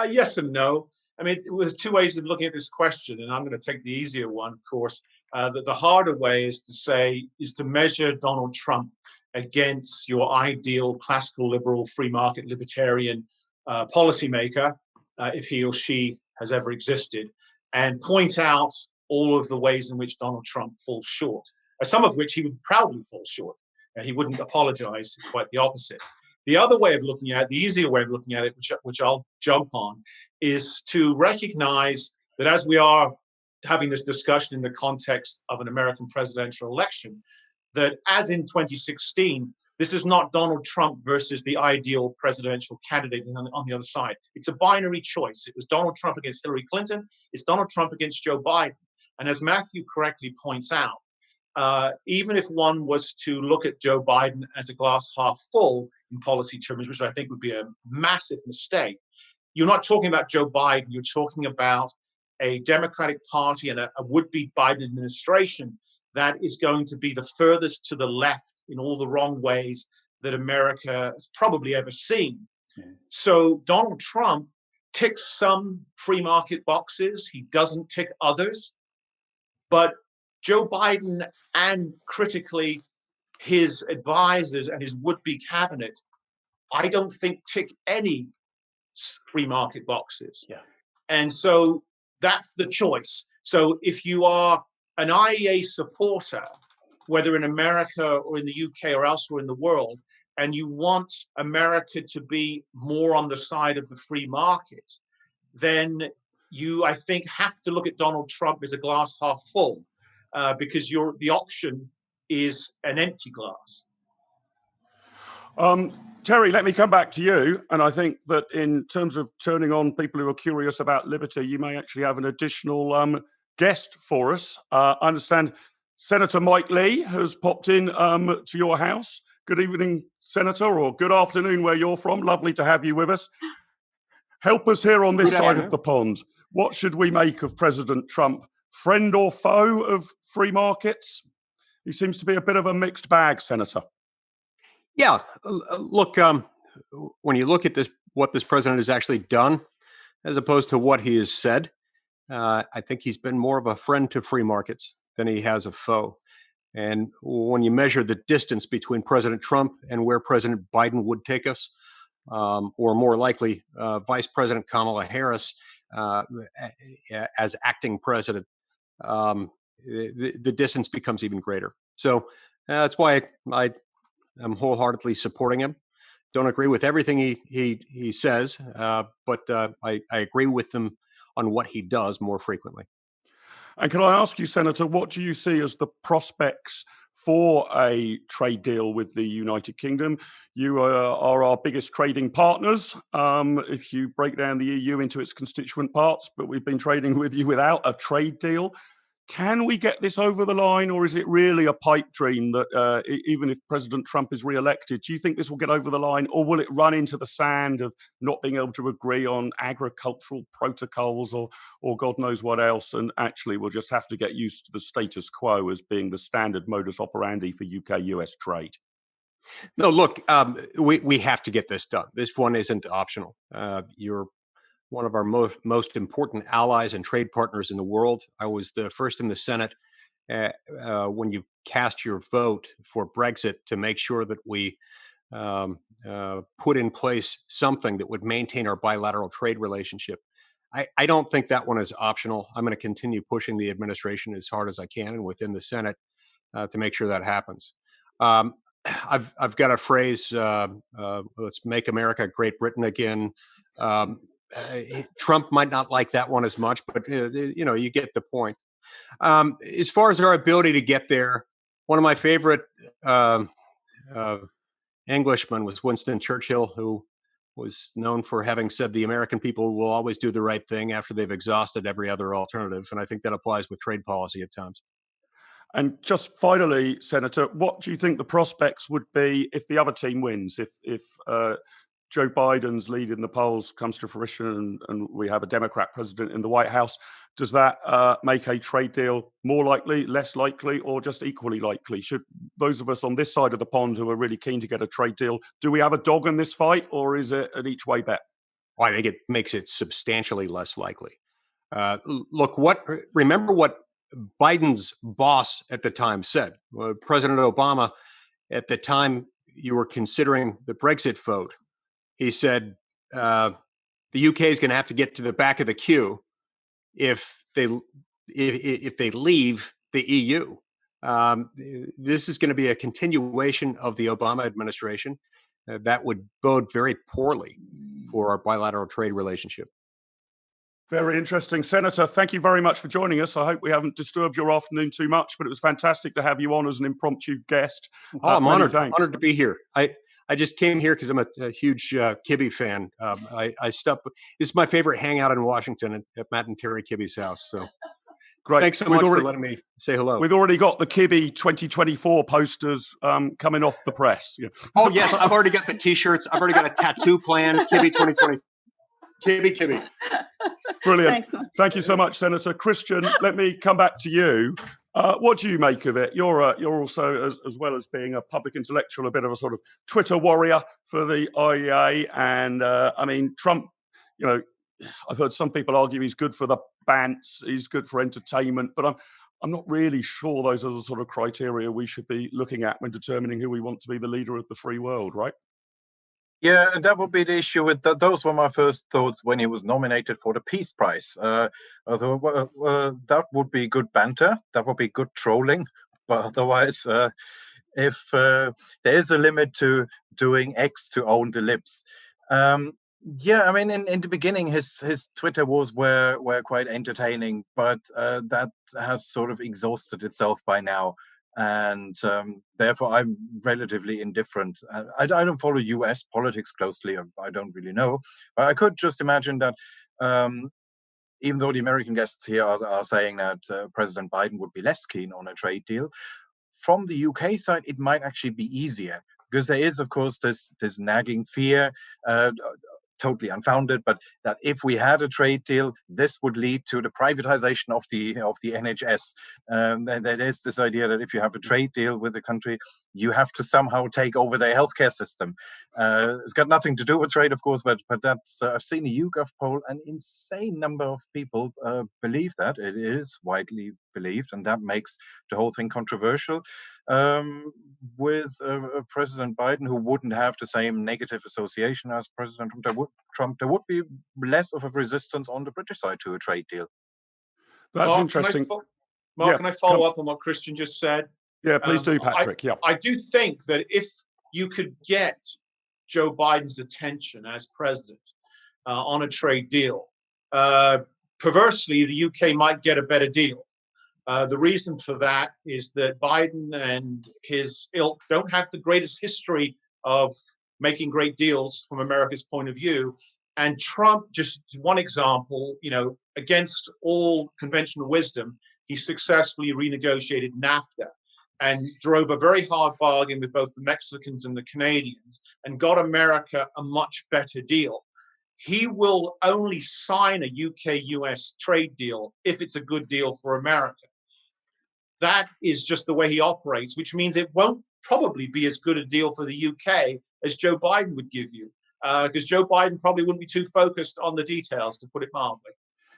Yes and no. I mean, there's two ways of looking at this question, and I'm going to take the easier one, of course. The harder way is to measure Donald Trump against your ideal classical liberal, free market libertarian policymaker, if he or she has ever existed, and point out all of the ways in which Donald Trump falls short, some of which he would proudly fall short. He wouldn't apologize, quite the opposite. The other way of looking at it, the easier way of looking at it, which I'll jump on, is to recognize that as we are having this discussion in the context of an American presidential election, that as in 2016, this is not Donald Trump versus the ideal presidential candidate on the other side. It's a binary choice. It was Donald Trump against Hillary Clinton. It's Donald Trump against Joe Biden. And as Matthew correctly points out, even if one was to look at Joe Biden as a glass half full in policy terms, which I think would be a massive mistake, you're not talking about Joe Biden. You're talking about a Democratic Party and a would-be Biden administration that is going to be the furthest to the left in all the wrong ways that America has probably ever seen. So Donald Trump ticks some free market boxes. He doesn't tick others. But Joe Biden and critically his advisors and his would-be cabinet, I don't think tick any free market boxes. And so that's the choice. So if you are an IEA supporter, whether in America or in the UK or elsewhere in the world, and you want America to be more on the side of the free market, then you, I think, have to look at Donald Trump as a glass half full, because the option is an empty glass. Terry, let me come back to you. And I think that in terms of turning on people who are curious about liberty, you may actually have an additional guest for us. I understand Senator Mike Lee has popped in to your house. Good evening, Senator, or good afternoon where you're from. Lovely to have you with us. Help us here on this side of the pond. What should we make of President Trump? Friend or foe of free markets? He seems to be a bit of a mixed bag, Senator. Yeah, look, when you look at what this president has actually done, as opposed to what he has said, I think he's been more of a friend to free markets than he has a foe. And when you measure the distance between President Trump and where President Biden would take us, or more likely, Vice President Kamala Harris as acting president, the distance becomes even greater. So that's why I'm wholeheartedly supporting him. Don't agree with everything he says, but I agree with him on what he does more frequently. And can I ask you, Senator, what do you see as the prospects for a trade deal with the United Kingdom? You are our biggest trading partners, if you break down the EU into its constituent parts, but we've been trading with you without a trade deal. Can we get this over the line, or is it really a pipe dream that even if President Trump is re-elected, do you think this will get over the line, or will it run into the sand of not being able to agree on agricultural protocols or God knows what else, and actually we'll just have to get used to the status quo as being the standard modus operandi for UK-US trade? No, look, we have to get this done. This one isn't optional. You're one of our most important allies and trade partners in the world. I was the first in the Senate when you cast your vote for Brexit to make sure that we put in place something that would maintain our bilateral trade relationship. I don't think that one is optional. I'm going to continue pushing the administration as hard as I can and within the Senate to make sure that happens. I've got a phrase, let's make America Great Britain again. Trump might not like that one as much, but you get the point. As far as our ability to get there, one of my favorite Englishmen was Winston Churchill, who was known for having said the American people will always do the right thing after they've exhausted every other alternative. And I think that applies with trade policy at times. And just finally, Senator, what do you think the prospects would be if the other team wins? If Joe Biden's lead in the polls comes to fruition and we have a Democrat president in the White House, does that make a trade deal more likely, less likely, or just equally likely? Should those of us on this side of the pond who are really keen to get a trade deal, do we have a dog in this fight, or is it an each way bet? Well, I think it makes it substantially less likely. Look, remember what Biden's boss at the time said. President Obama, at the time you were considering the Brexit vote, he said the UK is going to have to get to the back of the queue if they leave the EU. This is going to be a continuation of the Obama administration. That would bode very poorly for our bilateral trade relationship. Very interesting. Senator, thank you very much for joining us. I hope we haven't disturbed your afternoon too much, but it was fantastic to have you on as an improbable guest. I'm honored to be here. I just came here because I'm a huge Kibbe fan. This is my favorite hangout in Washington at Matt and Terry Kibbe's house. So great. Thanks so much for letting me say hello. We've already got the Kibbe 2024 posters coming off the press. Yeah. Oh, yes. I've already got the T-shirts. I've already got a tattoo planned. Kibbe 2020. Kibbe. Brilliant. Thanks, man. Thank you so much, Senator. Kristian, let me come back to you. What do you make of it? You're also, as well as being a public intellectual, a bit of a sort of Twitter warrior for the IEA. And I mean, Trump, I've heard some people argue he's good for the bants, he's good for entertainment, but I'm not really sure those are the sort of criteria we should be looking at when determining who we want to be the leader of the free world, right? Yeah, and that would be the issue with those were my first thoughts when he was nominated for the Peace Prize. That would be good banter, that would be good trolling, but otherwise, if there is a limit to doing X to own the libs. Yeah, I mean, in the beginning, his Twitter wars were quite entertaining, but that has sort of exhausted itself by now. And therefore, I'm relatively indifferent. I don't follow US politics closely. I don't really know. But I could just imagine that even though the American guests here are saying that President Biden would be less keen on a trade deal, from the UK side, it might actually be easier. Because there is, of course, this nagging fear, totally unfounded, but that if we had a trade deal, this would lead to the privatization of the NHS. There is this idea that if you have a trade deal with a country, you have to somehow take over their healthcare system. It's got nothing to do with trade, of course, but that's I've seen a YouGov poll. An insane number of people believe that. It is widely believed, and that makes the whole thing controversial. With President Biden, who wouldn't have the same negative association as President Trump, there would be less of a resistance on the British side to a trade deal. That's Mark, interesting. Mark, can I follow up on what Kristian just said? Yeah, please do, Patrick. I do think that if you could get Joe Biden's attention as president on a trade deal, perversely, the UK might get a better deal. The reason for that is that Biden and his ilk don't have the greatest history of making great deals from America's point of view. And Trump, just one example, against all conventional wisdom, he successfully renegotiated NAFTA and drove a very hard bargain with both the Mexicans and the Canadians and got America a much better deal. He will only sign a UK-US trade deal if it's a good deal for America. That is just the way he operates, which means it won't probably be as good a deal for the UK as Joe Biden would give you, because Joe Biden probably wouldn't be too focused on the details, to put it mildly.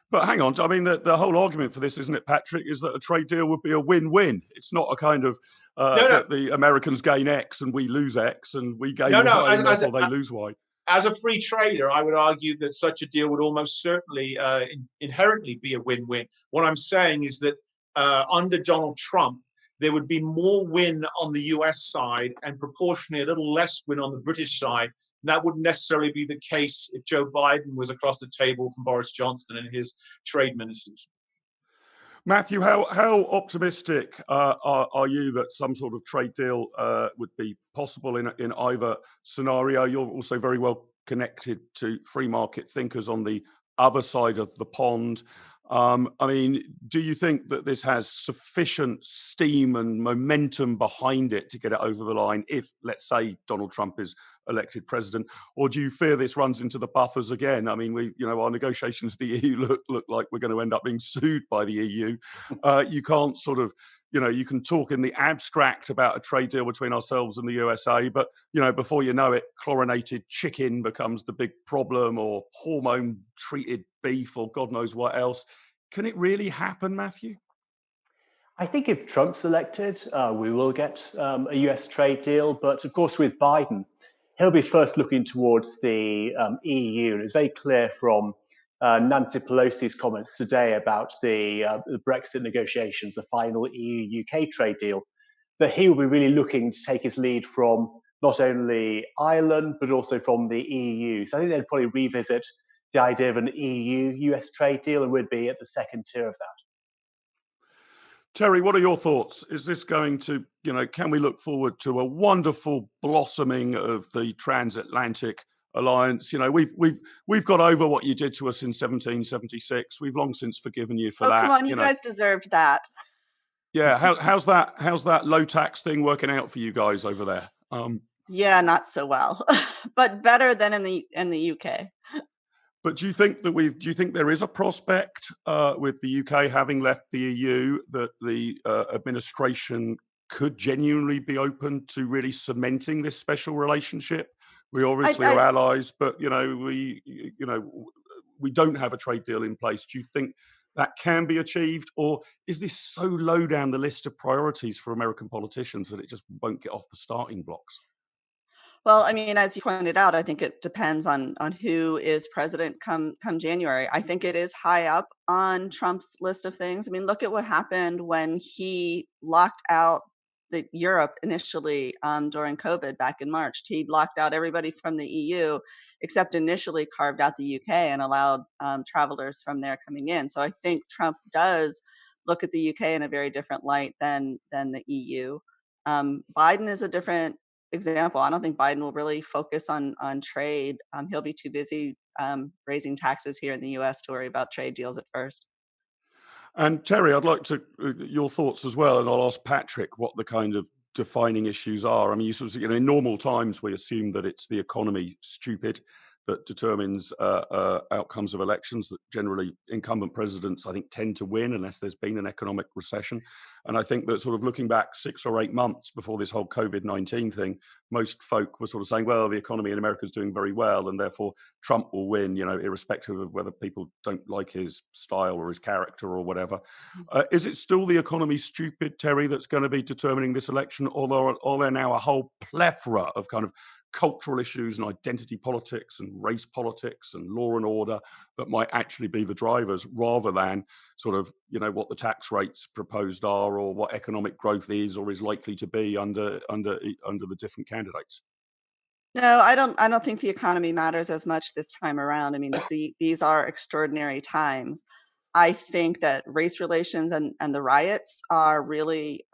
But hang on, I mean, the whole argument for this, isn't it, Patrick, is that a trade deal would be a win-win. It's not a kind of that the Americans gain X and we lose X and we gain Y and therefore they lose Y. As a free trader, I would argue that such a deal would almost certainly inherently be a win-win. What I'm saying is that under Donald Trump, there would be more win on the US side and proportionally a little less win on the British side. And that wouldn't necessarily be the case if Joe Biden was across the table from Boris Johnson and his trade ministers. Matthew, how optimistic are you that some sort of trade deal would be possible in either scenario? You're also very well connected to free market thinkers on the other side of the pond. I mean, do you think that this has sufficient steam and momentum behind it to get it over the line if, let's say, Donald Trump is elected president? Or do you fear this runs into the buffers again? I mean, our negotiations with the EU look like we're going to end up being sued by the EU. You can't sort of, you can talk in the abstract about a trade deal between ourselves and the USA, but, before you know it, chlorinated chicken becomes the big problem, or hormone-treated beef, or God knows what else. Can it really happen, Matthew? I think if Trump's elected, we will get a US trade deal. But of course, with Biden, he'll be first looking towards the EU. And it's very clear from Nancy Pelosi's comments today about the Brexit negotiations, the final EU-UK trade deal, that he will be really looking to take his lead from not only Ireland, but also from the EU. So I think they'd probably revisit the idea of an EU-US trade deal, and would be at the second tier of that. Terry, what are your thoughts? Is this going to, can we look forward to a wonderful blossoming of the transatlantic alliance? We've got over what you did to us in 1776. We've long since forgiven you for that. Come on, you guys deserved that. Yeah, how's that low tax thing working out for you guys over there? Yeah, not so well, but better than in the UK. But do you think there is a prospect with the UK having left the EU that the administration could genuinely be open to really cementing this special relationship? We obviously are allies, but we don't have a trade deal in place. Do you think that can be achieved, or is this so low down the list of priorities for American politicians that it just won't get off the starting blocks? Well, I mean, as you pointed out, I think it depends on who is president come January. I think it is high up on Trump's list of things. I mean, look at what happened when he locked out Europe initially during COVID back in March. He locked out everybody from the EU, except initially carved out the UK and allowed travelers from there coming in. So I think Trump does look at the UK in a very different light than the EU. Biden is a different example. I don't think Biden will really focus on trade. He'll be too busy raising taxes here in the US to worry about trade deals at first. And Terry, I'd like your thoughts as well, and I'll ask Patrick what the kind of defining issues are. I mean, in normal times, we assume that it's the economy, stupid, that determines outcomes of elections, that generally incumbent presidents, I think, tend to win unless there's been an economic recession. And I think that sort of looking back 6 or 8 months before this whole COVID-19 thing, most folk were sort of saying, well, the economy in America is doing very well, and therefore Trump will win, irrespective of whether people don't like his style or his character or whatever. Is it still the economy, stupid, Terry, that's going to be determining this election, or are there now a whole plethora of kind of cultural issues and identity politics and race politics and law and order that might actually be the drivers, rather than sort of, what the tax rates proposed are, or what economic growth is or is likely to be under the different candidates? No, I don't think the economy matters as much this time around. I mean, these are extraordinary times. I think that race relations and the riots are really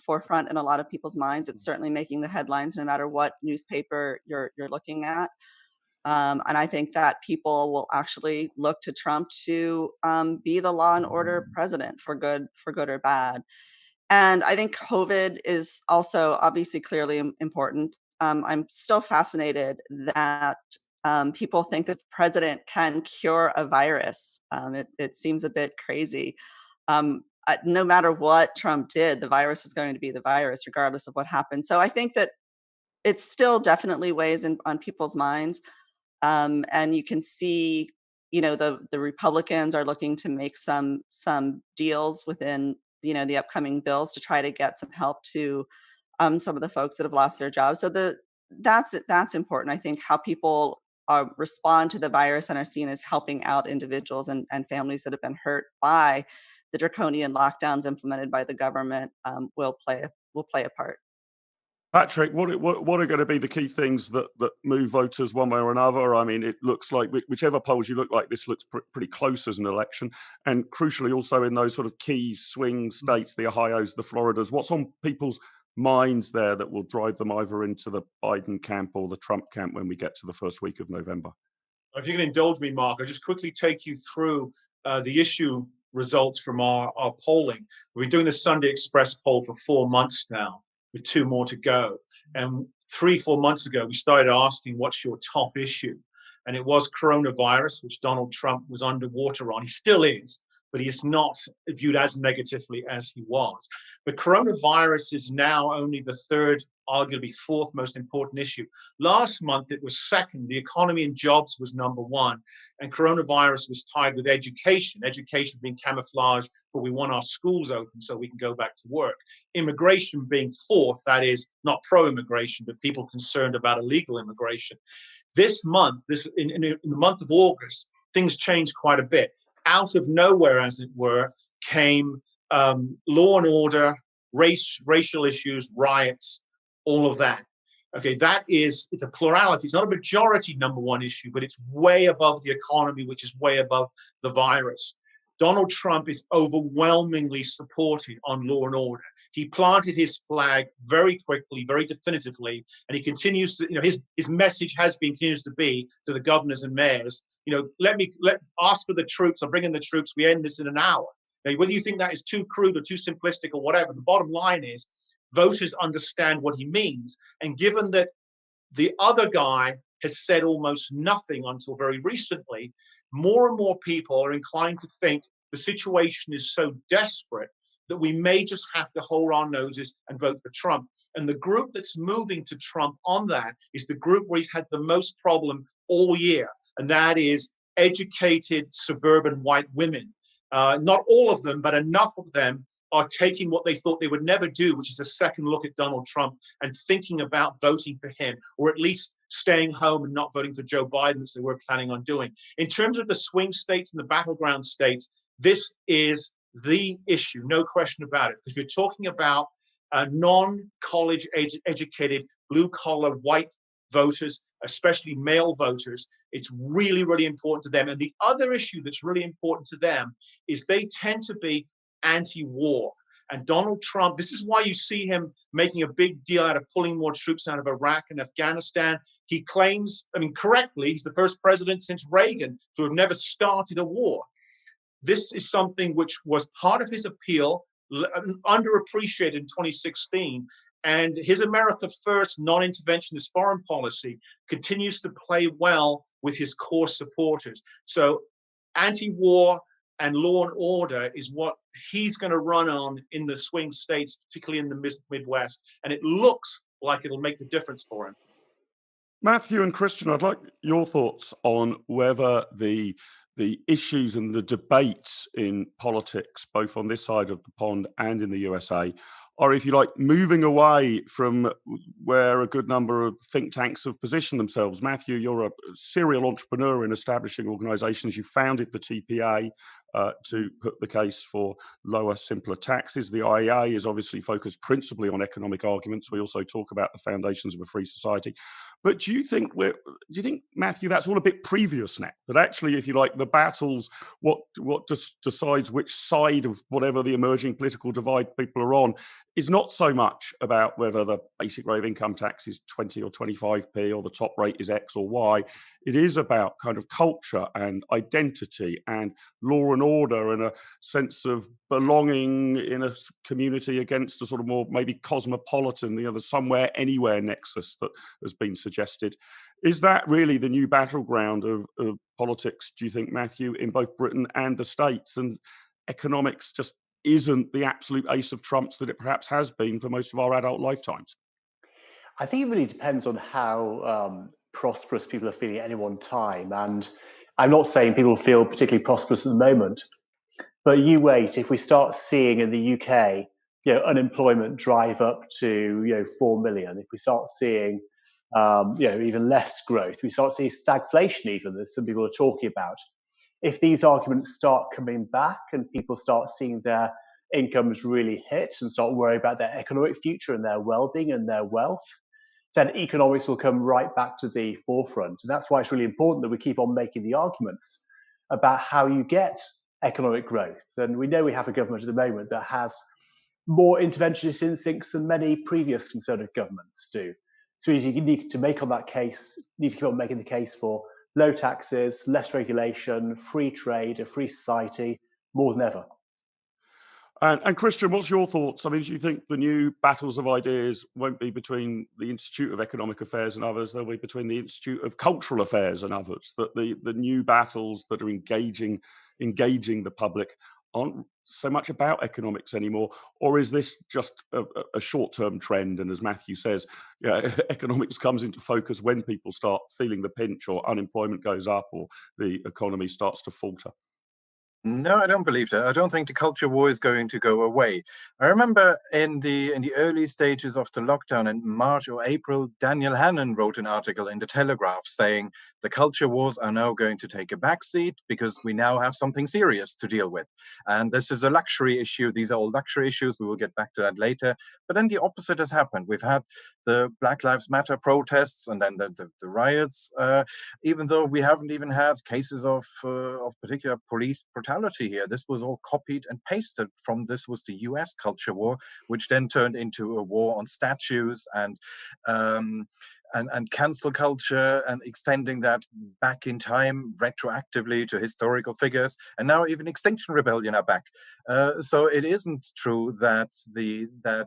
forefront in a lot of people's minds. It's certainly making the headlines no matter what newspaper you're looking at. And I think that people will actually look to Trump to be the law and order president for good or bad. And I think COVID is also obviously clearly important. I'm still fascinated that people think that the president can cure a virus. It seems a bit crazy. No matter what Trump did, the virus is going to be the virus, regardless of what happens. So I think that it still definitely weighs on people's minds. And you can see, the Republicans are looking to make some deals within, the upcoming bills to try to get some help to some of the folks that have lost their jobs. So that's important. I think how people respond to the virus and are seen as helping out individuals and families that have been hurt by the draconian lockdowns implemented by the government will play a part. Patrick, what are going to be the key things that move voters one way or another? I mean, it looks like whichever polls you look like, this looks pretty close as an election. And crucially, also in those sort of key swing states, the Ohios, the Floridas, what's on people's minds there that will drive them either into the Biden camp or the Trump camp when we get to the first week of November? If you can indulge me, Mark, I'll just quickly take you through the issue results from our polling. We've been doing the Sunday Express poll for 4 months now, with 2 more to go. And 3-4 months ago, we started asking, what's your top issue? And it was coronavirus, which Donald Trump was underwater on. He still is, but he is not viewed as negatively as he was. But coronavirus is now only the third, arguably fourth most important issue. Last month, it was second. The economy and jobs was number one. And coronavirus was tied with education being camouflaged for we want our schools open so we can go back to work. Immigration being fourth, that is not pro-immigration, but people concerned about illegal immigration. This month, in the month of August, things changed quite a bit. Out of nowhere, as it were, came law and order, racial issues, riots, all of that. Okay, it's a plurality. It's not a majority number one issue, but it's way above the economy, which is way above the virus. Donald Trump is overwhelmingly supported on law and order. He planted his flag very quickly, very definitively, and he continues to, his message continues to be to the governors and mayors, ask for the troops, I'll bring in the troops, we end this in an hour. Now, whether you think that is too crude or too simplistic or whatever, the bottom line is voters understand what he means. And given that the other guy has said almost nothing until very recently, more and more people are inclined to think the situation is so desperate that we may just have to hold our noses and vote for Trump. And the group that's moving to Trump on that is the group where he's had the most problem all year. And that is educated suburban white women. Not all of them, but enough of them are taking what they thought they would never do, which is a second look at Donald Trump and thinking about voting for him, or at least staying home and not voting for Joe Biden, which they were planning on doing. In terms of the swing states and the battleground states, this is the issue, no question about it. Because we're talking about non-college educated, blue-collar white voters, especially male voters. It's really, really important to them. And the other issue that's really important to them is they tend to be anti-war. And Donald Trump, this is why you see him making a big deal out of pulling more troops out of Iraq and Afghanistan. He claims, correctly, he's the first president since Reagan to have never started a war. This is something which was part of his appeal, underappreciated in 2016. And his America First non-interventionist foreign policy continues to play well with his core supporters. So anti-war and law and order is what he's going to run on in the swing states, particularly in the Midwest. And it looks like it'll make the difference for him. Matthew and Kristian, I'd like your thoughts on whether the issues and the debates in politics, both on this side of the pond and in the USA, are, if you like, moving away from where a good number of think tanks have positioned themselves. Matthew, you're a serial entrepreneur in establishing organisations. You founded the TPA to put the case for lower, simpler taxes. The IEA is obviously focused principally on economic arguments. We also talk about the foundations of a free society. But do you think, Matthew, that's all a bit previous now? That actually, if you like, the battles, what decides which side of whatever the emerging political divide people are on, is not so much about whether the basic rate of income tax is 20 or 25p or the top rate is X or Y. It is about kind of culture and identity and law and order and a sense of belonging in a community against a sort of more maybe cosmopolitan, there's somewhere, anywhere nexus that has been suggested. Is that really the new battleground of politics, do you think, Matthew, in both Britain and the States? And economics just isn't the absolute ace of trumps that it perhaps has been for most of our adult lifetimes? I think it really depends on how prosperous people are feeling at any one time. And I'm not saying people feel particularly prosperous at the moment, but you wait, if we start seeing in the UK, unemployment drive up to 4 million, if we start seeing even less growth, we start seeing stagflation even, as some people are talking about. If these arguments start coming back and people start seeing their incomes really hit and start worrying about their economic future and their well-being and their wealth, then economics will come right back to the forefront. And that's why it's really important that we keep on making the arguments about how you get economic growth. And we know we have a government at the moment that has more interventionist instincts than many previous Conservative governments do. So you need to make on that case, need to keep on making the case for low taxes, less regulation, free trade, a free society, more than ever. And Kristian, what's your thoughts? I mean, do you think the new battles of ideas won't be between the Institute of Economic Affairs and others? They'll be between the Institute of Cultural Affairs and others. That the new battles that are engaging the public aren't so much about economics anymore? Or is this just a short-term trend? And as Matthew says, economics comes into focus when people start feeling the pinch, or unemployment goes up, or the economy starts to falter. No, I don't believe that. I don't think the culture war is going to go away. I remember in the early stages of the lockdown in March or April, Daniel Hannan wrote an article in the Telegraph saying the culture wars are now going to take a backseat because we now have something serious to deal with. And this is a luxury issue. These are all luxury issues. We will get back to that later. But then the opposite has happened. We've had the Black Lives Matter protests and then the riots, even though we haven't even had cases of particular police brutality here. This was all copied and pasted from this was the US culture war, which then turned into a war on statues and cancel culture and extending that back in time retroactively to historical figures. And now even Extinction Rebellion are back. So it isn't true that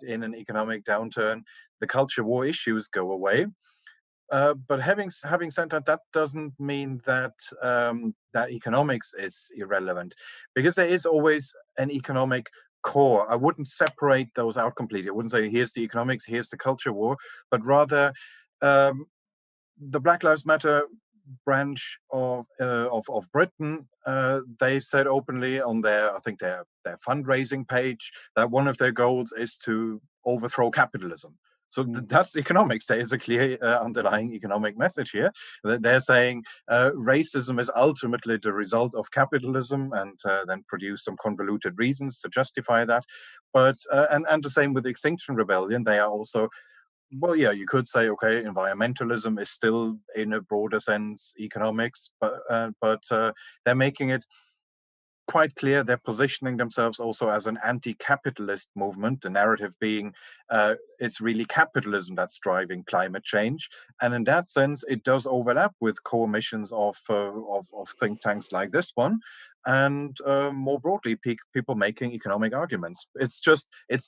in an economic downturn, the culture war issues go away. But having said that, that doesn't mean that that economics is irrelevant, because there is always an economic core. I wouldn't separate those out completely. I wouldn't say here's the economics, here's the culture war, but rather the Black Lives Matter branch of Britain, they said openly on their fundraising page that one of their goals is to overthrow capitalism. So that's economics. There is a clear underlying economic message here. They're saying racism is ultimately the result of capitalism, and then produce some convoluted reasons to justify that. But and the same with the Extinction Rebellion. They are also, well, yeah, you could say, okay, environmentalism is still in a broader sense economics, but they're making it quite clear they're positioning themselves also as an anti-capitalist movement, the narrative being it's really capitalism that's driving climate change. And in that sense, it does overlap with core missions of think tanks like this one, and more broadly, people making economic arguments. It's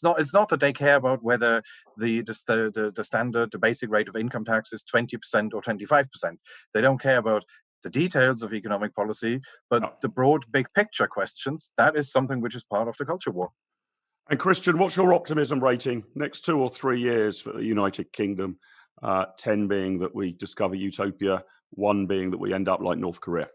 not that they care about whether the standard, the basic rate of income tax is 20% or 25%. They don't care about the details of economic policy, but the broad big picture questions, that is something which is part of the culture war. And Kristian, what's your optimism rating next 2 or 3 years for the United Kingdom? 10 being that we discover utopia, 1 being that we end up like North Korea.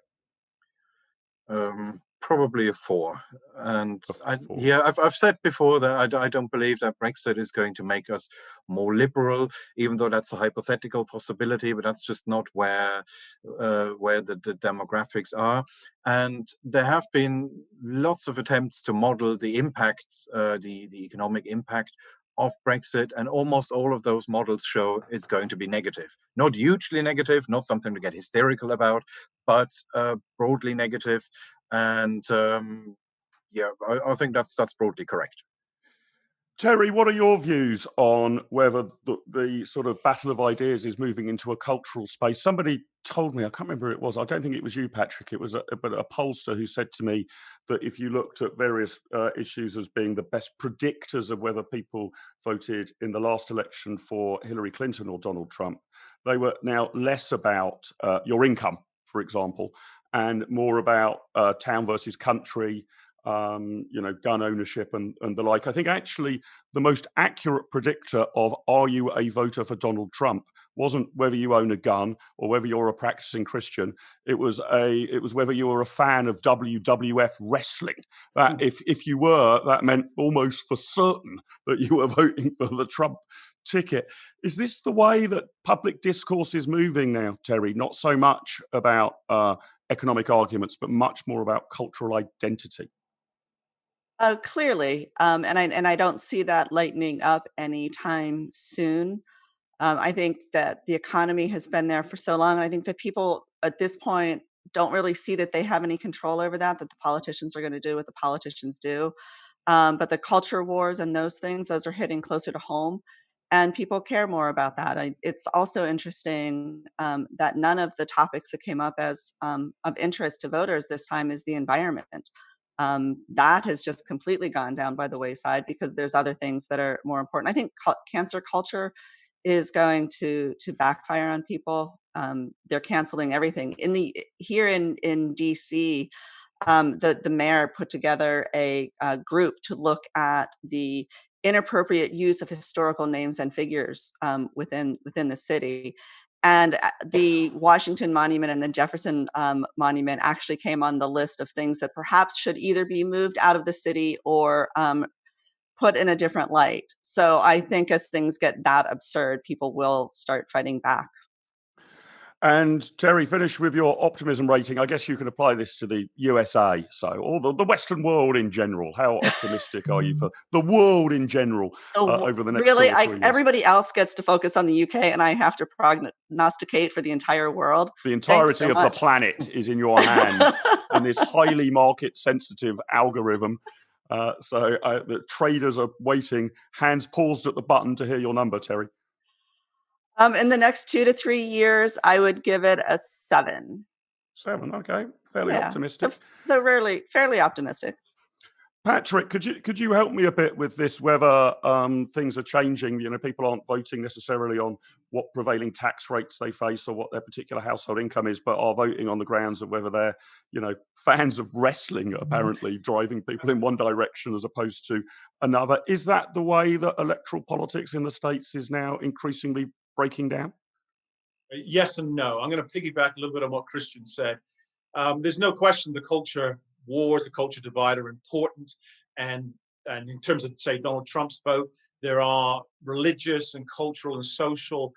Probably a 4. And I've said before that I don't believe that Brexit is going to make us more liberal, even though that's a hypothetical possibility, but that's just not where the demographics are. And there have been lots of attempts to model the impact, the economic impact of Brexit, and almost all of those models show it's going to be negative. Not hugely negative, not something to get hysterical about, but broadly negative. And yeah, I think that's broadly correct. Terry, what are your views on whether the sort of battle of ideas is moving into a cultural space? Somebody told me, I can't remember who it was, I don't think it was you, Patrick, it was a pollster who said to me that if you looked at various issues as being the best predictors of whether people voted in the last election for Hillary Clinton or Donald Trump, they were now less about your income, for example, and more about town versus country, gun ownership and the like. I think actually the most accurate predictor of are you a voter for Donald Trump wasn't whether you own a gun or whether you're a practicing Christian. It was whether you were a fan of WWF wrestling. That if you were, that meant almost for certain that you were voting for the Trump ticket. Is this the way that public discourse is moving now, Terry? Not so much about economic arguments, but much more about cultural identity. Clearly, and I don't see that lightening up anytime soon. I think that the economy has been there for so long, and I think that people at this point don't really see that they have any control over that the politicians are going to do what the politicians do. But the culture wars and those things, those are hitting closer to home, and people care more about that. It's also interesting that none of the topics that came up as of interest to voters this time is the environment. That has just completely gone down by the wayside because there's other things that are more important. I think cancer culture is going to backfire on people. They're canceling everything. Here in DC, the mayor put together a group to look at the inappropriate use of historical names and figures within the city. And the Washington Monument and the Jefferson Monument actually came on the list of things that perhaps should either be moved out of the city or put in a different light. So I think as things get that absurd, people will start fighting back. And Terry, finish with your optimism rating. I guess you can apply this to the USA, or the Western world in general. How optimistic are you for the world in general over the next 2 or 3 years? Everybody else gets to focus on the UK, and I have to prognosticate for the entire world. The entirety of the planet is in your hands in this highly market-sensitive algorithm. So the traders are waiting, hands paused at the button to hear your number, Terry. In the next 2 to 3 years, I would give it a 7. 7, okay, fairly optimistic. So fairly optimistic. Patrick, could you help me a bit with this? Whether things are changing? People aren't voting necessarily on what prevailing tax rates they face or what their particular household income is, but are voting on the grounds of whether they're, fans of wrestling, apparently driving people in one direction as opposed to another. Is that the way that electoral politics in the States is now increasingly breaking down? Yes and no. I'm going to piggyback a little bit on what Kristian said. There's no question the culture wars, the culture divide are important. And in terms of, say, Donald Trump's vote, there are religious and cultural and social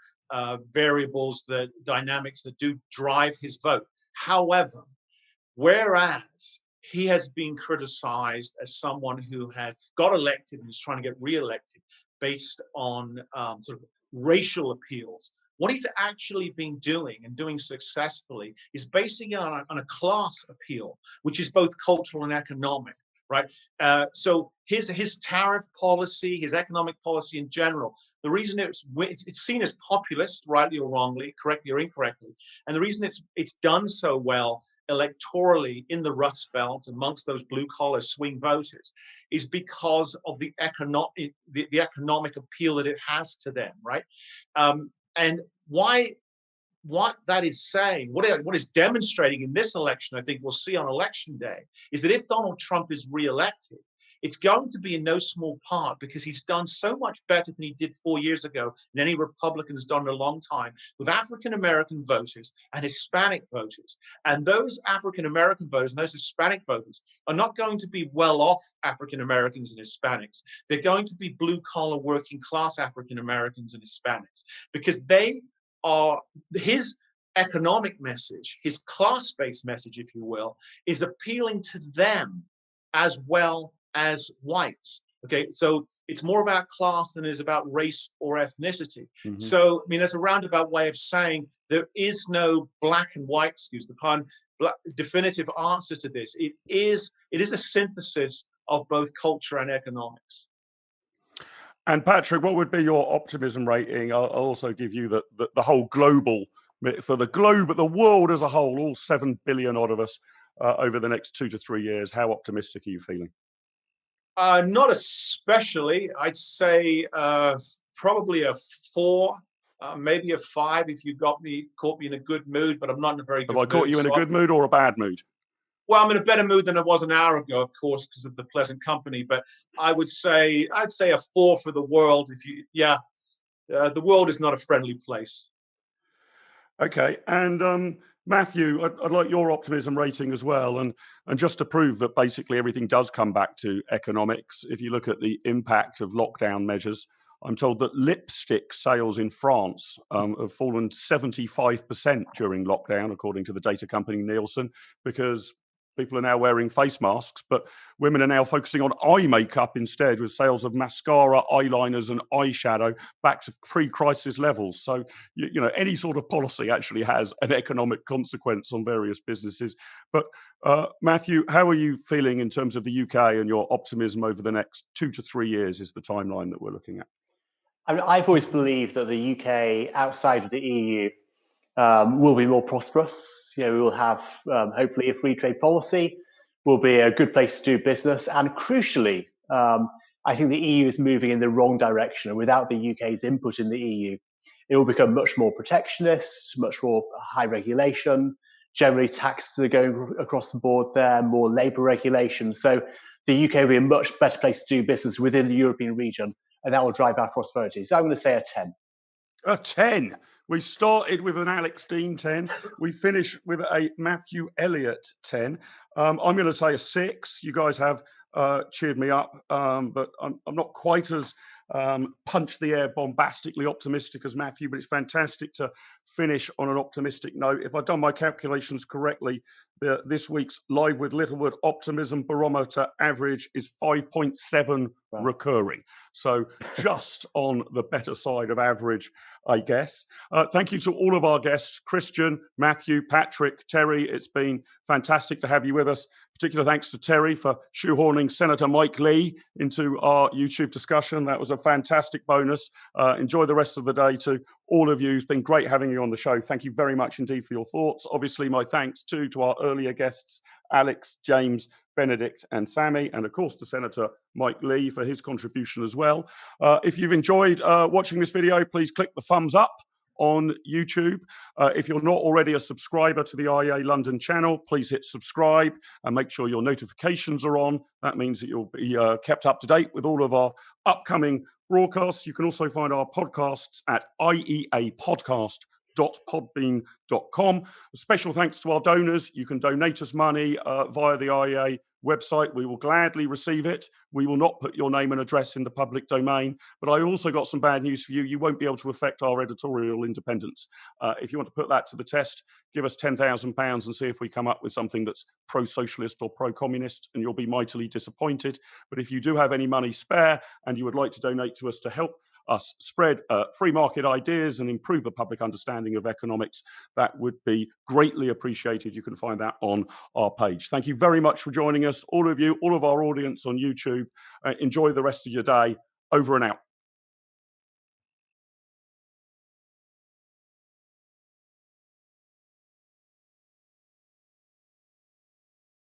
variables, dynamics that do drive his vote. However, whereas he has been criticized as someone who has got elected and is trying to get reelected based on sort of racial appeals, what he's actually been doing and doing successfully is basing it on a class appeal, which is both cultural and economic, right? So his tariff policy, his economic policy in general, the reason it's seen as populist, rightly or wrongly, correctly or incorrectly, and the reason it's done so well electorally in the Rust Belt amongst those blue-collar swing voters is because of the economic appeal that it has to them, right? And what that is saying, what is demonstrating in this election, I think we'll see on election day, is that if Donald Trump is reelected, it's going to be in no small part because he's done so much better than he did 4 years ago than any Republican has done in a long time with African-American voters and Hispanic voters. And those African-American voters and those Hispanic voters are not going to be well-off African-Americans and Hispanics. They're going to be blue-collar working-class African-Americans and Hispanics because they are his economic message, his class-based message, if you will, is appealing to them as well as whites. Okay, so it's more about class than it is about race or ethnicity. Mhm. So, I mean, that's a roundabout way of saying there is no black and white, excuse the pun, definitive answer to this. It is a synthesis of both culture and economics. And Patrick, what would be your optimism rating? I'll also give you the whole global, for the globe, the world as a whole, all 7 billion odd of us over the next 2 to 3 years. How optimistic are you feeling? Not especially. I'd say probably a 4, maybe a 5 if you caught me in a good mood, but I'm not in a very good mood. Have I caught you in a good mood or a bad mood? Well, I'm in a better mood than I was an hour ago, of course, because of the pleasant company. But I'd say a 4 for the world. The world is not a friendly place. Okay, and Matthew, I'd like your optimism rating as well, and just to prove that basically everything does come back to economics. If you look at the impact of lockdown measures, I'm told that lipstick sales in France have fallen 75% during lockdown, according to the data company Nielsen, because people are now wearing face masks, but women are now focusing on eye makeup instead, with sales of mascara, eyeliners, and eyeshadow back to pre-crisis levels. So, you know, any sort of policy actually has an economic consequence on various businesses. But Matthew, how are you feeling in terms of the UK and your optimism over the next 2 to 3 years is the timeline that we're looking at? I mean, I've always believed that the UK outside of the EU will be more prosperous. You know, we will have hopefully a free trade policy, will be a good place to do business, and crucially, I think the EU is moving in the wrong direction. And without the UK's input in the EU, it will become much more protectionist, much more high regulation. Generally, taxes are going across the board there, more labour regulation. So the UK will be a much better place to do business within the European region, and that will drive our prosperity. So I'm going to say a 10. A 10. We started with an Alex Deane 10. We finished with a Matthew Elliott 10. I'm going to say a 6. You guys have cheered me up, but I'm not quite as punch the air bombastically optimistic as Matthew, but it's fantastic to finish on an optimistic note. If I've done my calculations correctly, this week's Live with Littlewood Optimism Barometer average is 5.7 recurring. So just on the better side of average, I guess. Thank you to all of our guests, Kristian, Matthew, Patrick, Terry. It's been fantastic to have you with us. Particular thanks to Terry for shoehorning Senator Mike Lee into our YouTube discussion. That was a fantastic bonus. Enjoy the rest of the day to all of you. It's been great having you on the show. Thank you very much indeed for your thoughts. Obviously, my thanks too to our earlier guests, Alex, James, Benedict and Sammy, and of course to Senator Mike Lee for his contribution as well. If you've enjoyed watching this video, please click the thumbs up on YouTube. If you're not already a subscriber to the IEA London channel, please hit subscribe and make sure your notifications are on. That means that you'll be kept up to date with all of our upcoming broadcasts. You can also find our podcasts at ieapodcast.podbean.com. A special thanks to our donors. You can donate us money via the IEA website. We will gladly receive it. We will not put your name and address in the public domain. But I also got some bad news for you. You won't be able to affect our editorial independence. If you want to put that to the test, give us £10,000 and see if we come up with something that's pro-socialist or pro-communist, and you'll be mightily disappointed. But if you do have any money spare and you would like to donate to us to help us spread free market ideas and improve the public understanding of economics, that would be greatly appreciated. You can find that on our page. Thank you very much for joining us, all of you, all of our audience on YouTube. Enjoy the rest of your day. Over and out.